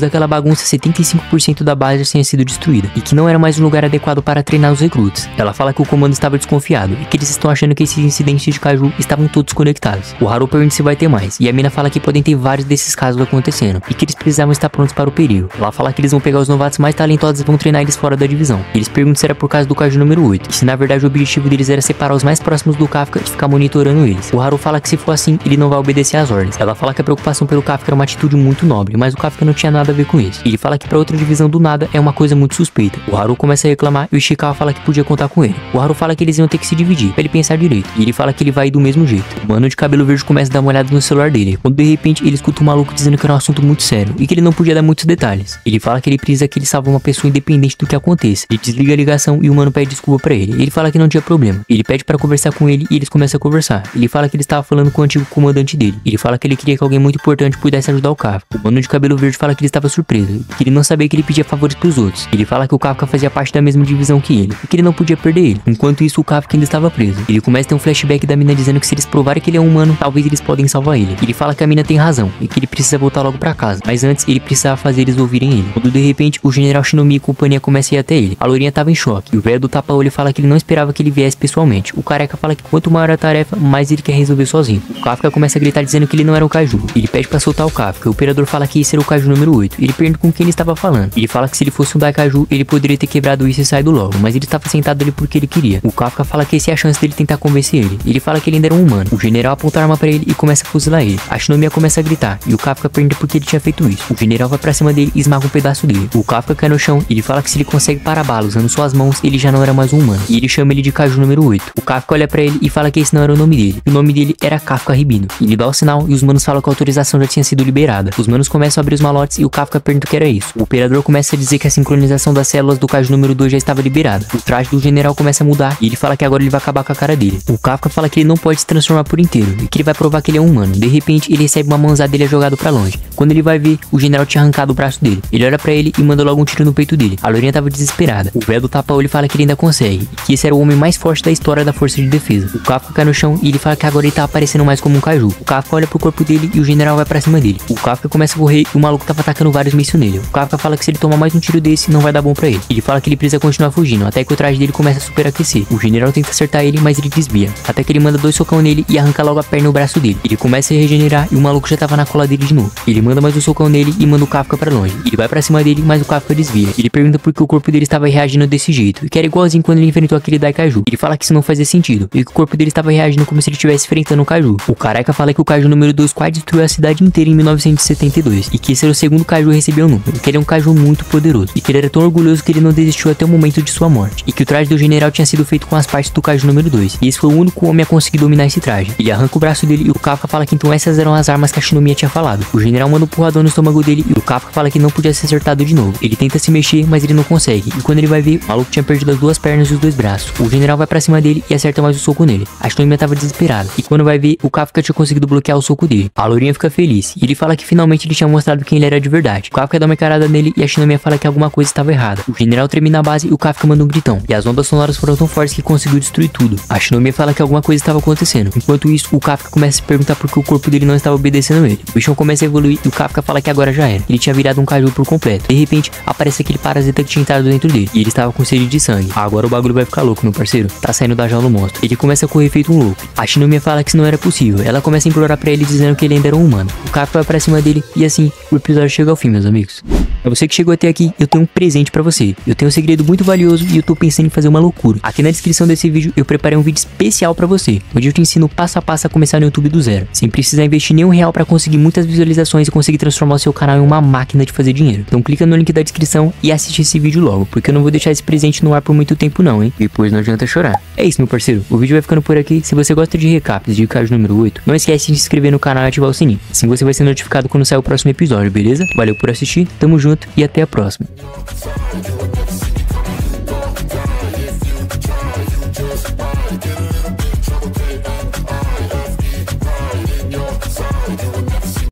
daquela bagunça, 75% da base já tinha sido destruída, e que não era mais um lugar adequado para treinar os recrutas. Ela fala que o comando estava desconfiado, e que eles estão achando que esses incidentes de Kaiju estavam todos conectados. O Haru pergunta se vai ter mais, e a mina fala que podem ter vários desses casos acontecendo, e que eles precisavam estar prontos para o perigo. Ela fala que eles vão pegar os novatos mais talentosos e vão treinar eles fora da divisão. Eles perguntam se era por causa do Kaiju número 8, e se na verdade o objetivo deles era separar os mais próximos do Kafka e ficar monitorando eles. O Haru fala que se for assim, ele não vai obedecer às ordens. Ela fala que a preocupação pelo Kafka era uma atitude muito nobre, mas o Kafka não tinha nada a ver com isso. Ele fala que pra outra divisão do nada é uma coisa muito suspeita. O Haru começa a reclamar e o Ishikawa fala que podia contar com ele. O Haru fala que eles iam ter que se dividir, pra ele pensar direito, e ele fala que ele vai ir do mesmo jeito. O mano de cabelo verde começa a dar uma olhada no celular dele, quando de repente ele escuta um maluco dizendo que era um assunto muito sério, e que ele não podia dar muitos detalhes. Ele fala que ele precisa que ele salve uma pessoa independente do que aconteça. Ele desliga a ligação e o mano pede desculpa pra ele. Ele fala que não tinha problema. Ele pede pra conversar com ele e eles começam a conversar. Ele fala que ele estava falando com o antigo comandante dele. Ele fala que ele queria que alguém muito importante pudesse ajudar o Kafka. O mano de cabelo verde fala que ele estava surpreso, que ele não sabia que ele pedia favores pros outros. Ele fala que o Kafka fazia parte da mesma divisão que ele, e que ele não podia perder ele. Enquanto isso, o Kafka ainda estava preso. Ele começa a ter um flashback da mina dizendo que se eles provarem que ele é um humano, talvez eles podem salvar ele. Ele fala que a mina tem razão, e que ele precisa voltar logo pra casa, mas antes ele precisava fazer eles ouvirem ele. Quando de repente, o general Shinomiya e companhia começam a ir até ele. A Lourinha tava em choque, e o velho do tapa-olho fala que ele não esperava que ele viesse pessoalmente. O careca fala que quanto maior a tarefa, mais ele quer resolver sozinho. O Kafka começa a gritar dizendo que ele não era um Kaiju. Ele pede pra soltar o Kafka. O operador fala que esse era o Kaiju número 8. Ele pergunta com quem ele estava falando. Ele fala que se ele fosse um Daikaiju, ele poderia ter quebrado isso e saído logo, mas ele estava sentado ali porque ele queria. O Kafka fala que essa é a chance dele tentar convencer ele. Ele fala que ele ainda era um humano. O general aponta a arma pra ele e começa a fuzilar ele. A Shinomiya começa a gritar, e o Kafka pergunta por que ele tinha feito isso. O general vai pra cima dele e esmaga um pedaço dele. O Kafka cai no chão e ele fala que se ele consegue parar a bala usando suas mãos, ele já não era mais um humano. E ele chama ele de Kaiju número 8. O Kafka olha pra ele e fala que esse não era o nome dele. O nome dele era Kafka Ribino. Ele dá o sinal e os manos falam que a autorização já tinha sido liberada. Os manos começam a abrir os malotes e o Kafka pergunta o que era isso. O operador começa a dizer que a sincronização das células do Kaiju número 2 já estava liberada. O traje do general começa a mudar e ele fala que agora ele vai acabar com a cara dele. O Kafka fala que ele não pode se transformar por inteiro e que ele vai provar que ele é um humano. De repente, ele recebe uma mãozada dele jogado pra longe. Quando ele vai ver, o general tinha arrancado o braço dele. Ele olha pra ele e manda logo um tiro no peito dele. A Lourinha tava desesperada. O velho do tapa-olho fala que ele ainda consegue, e que esse era o homem mais forte da história da força de defesa. O Kafka cai no chão e ele fala que agora ele tá aparecendo mais como um Kaiju. O Kafka olha pro corpo dele e o general vai pra cima dele. O Kafka começa a correr e o maluco tava atacando vários mísseis nele. O Kafka fala que se ele tomar mais um tiro desse, não vai dar bom pra ele. Ele fala que ele precisa continuar fugindo, até que o traje dele começa a superaquecer. O general tenta acertar ele, mas ele desvia. Até que ele manda 2 socão socão nele e arranca logo a perna e o braço dele. Ele começa a regenerar e o maluco já tava na cola dele de novo. Ele manda mais um socão nele e manda o Kafka pra longe. Ele vai pra cima dele, mas o Kafka desvia. Ele pergunta por que o corpo dele estava reagindo desse jeito, que era igualzinho quando ele enfrentou aquele Daikaiju. Ele fala que isso não fazia sentido, e que o corpo dele estava reagindo como se ele estivesse enfrentando o Kaiju. O Caraca fala que o Kaiju número 2 quase destruiu a cidade inteira em 1972, e que esse era o segundo Kaiju a receber o número, que ele é um Kaiju muito poderoso, e que ele era tão orgulhoso que ele não desistiu até o momento de sua morte, e que o traje do general tinha sido feito com as partes do Kaiju número 2, e esse foi o único homem a conseguir dominar esse traje. Ele arranca o braço dele e o Kafka fala que então essas eram as armas que a Shinomiya tinha falado. O general manda um porradão no estômago dele e o Kafka fala que não podia ser acertado de novo. Ele tenta se mexer, mas ele não consegue, e quando ele vai ver, o maluco tinha perdido as duas pernas e os dois braços. O general vai pra cima dele e acerta mais um soco nele. A Shinomiya tava desesperada, e quando vai ver, o Kafka tinha conseguido bloquear o soco dele. A lourinha fica feliz, e ele fala que finalmente ele tinha mostrado quem ele era de verdade. O Kafka dá uma encarada nele e a Shinomiya fala que alguma coisa estava errada. O general treme na base e o Kafka manda um gritão, e as ondas sonoras foram tão fortes que conseguiu destruir tudo. A Shinomiya fala que alguma coisa estava acontecendo. Enquanto isso, o Kafka começa a se perguntar por que o corpo dele não estava obedecendo ele. O bichão começa a evoluir e o Kafka fala que agora já era. Ele tinha virado um Kaiju por completo. De repente, aparece aquele parasita que tinha entrado dentro dele, e ele estava com sede de sangue. Agora o bagulho vai ficar louco, meu parceiro. Tá saindo da jaula o monstro. Ele começa a correr feito um louco. A Shinomiya fala que isso não era possível. Ela começa a implorar pra ele dizendo que ele ainda era um humano. O Kafka vai pra cima dele e assim, o episódio chega ao fim, meus amigos. Pra você que chegou até aqui, eu tenho um presente pra você. Eu tenho um segredo muito valioso e eu tô pensando em fazer uma loucura. Aqui na descrição desse vídeo eu preparei um vídeo especial pra você, onde eu te ensino passo a passo a começar no YouTube do zero, sem precisar investir nenhum real pra conseguir muitas visualizações e conseguir transformar o seu canal em uma máquina de fazer dinheiro. Então clica no link da descrição e assiste esse vídeo logo, porque eu não vou deixar esse presente no ar por muito tempo não, hein? Depois não adianta chorar. É isso, meu parceiro. O vídeo vai ficando por aqui. Se você gosta de recaps de Kaiju número 8, não esquece de se inscrever no canal e ativar o sininho. Assim você vai ser notificado quando sair o próximo episódio, beleza? Valeu por assistir, tamo junto e até a próxima.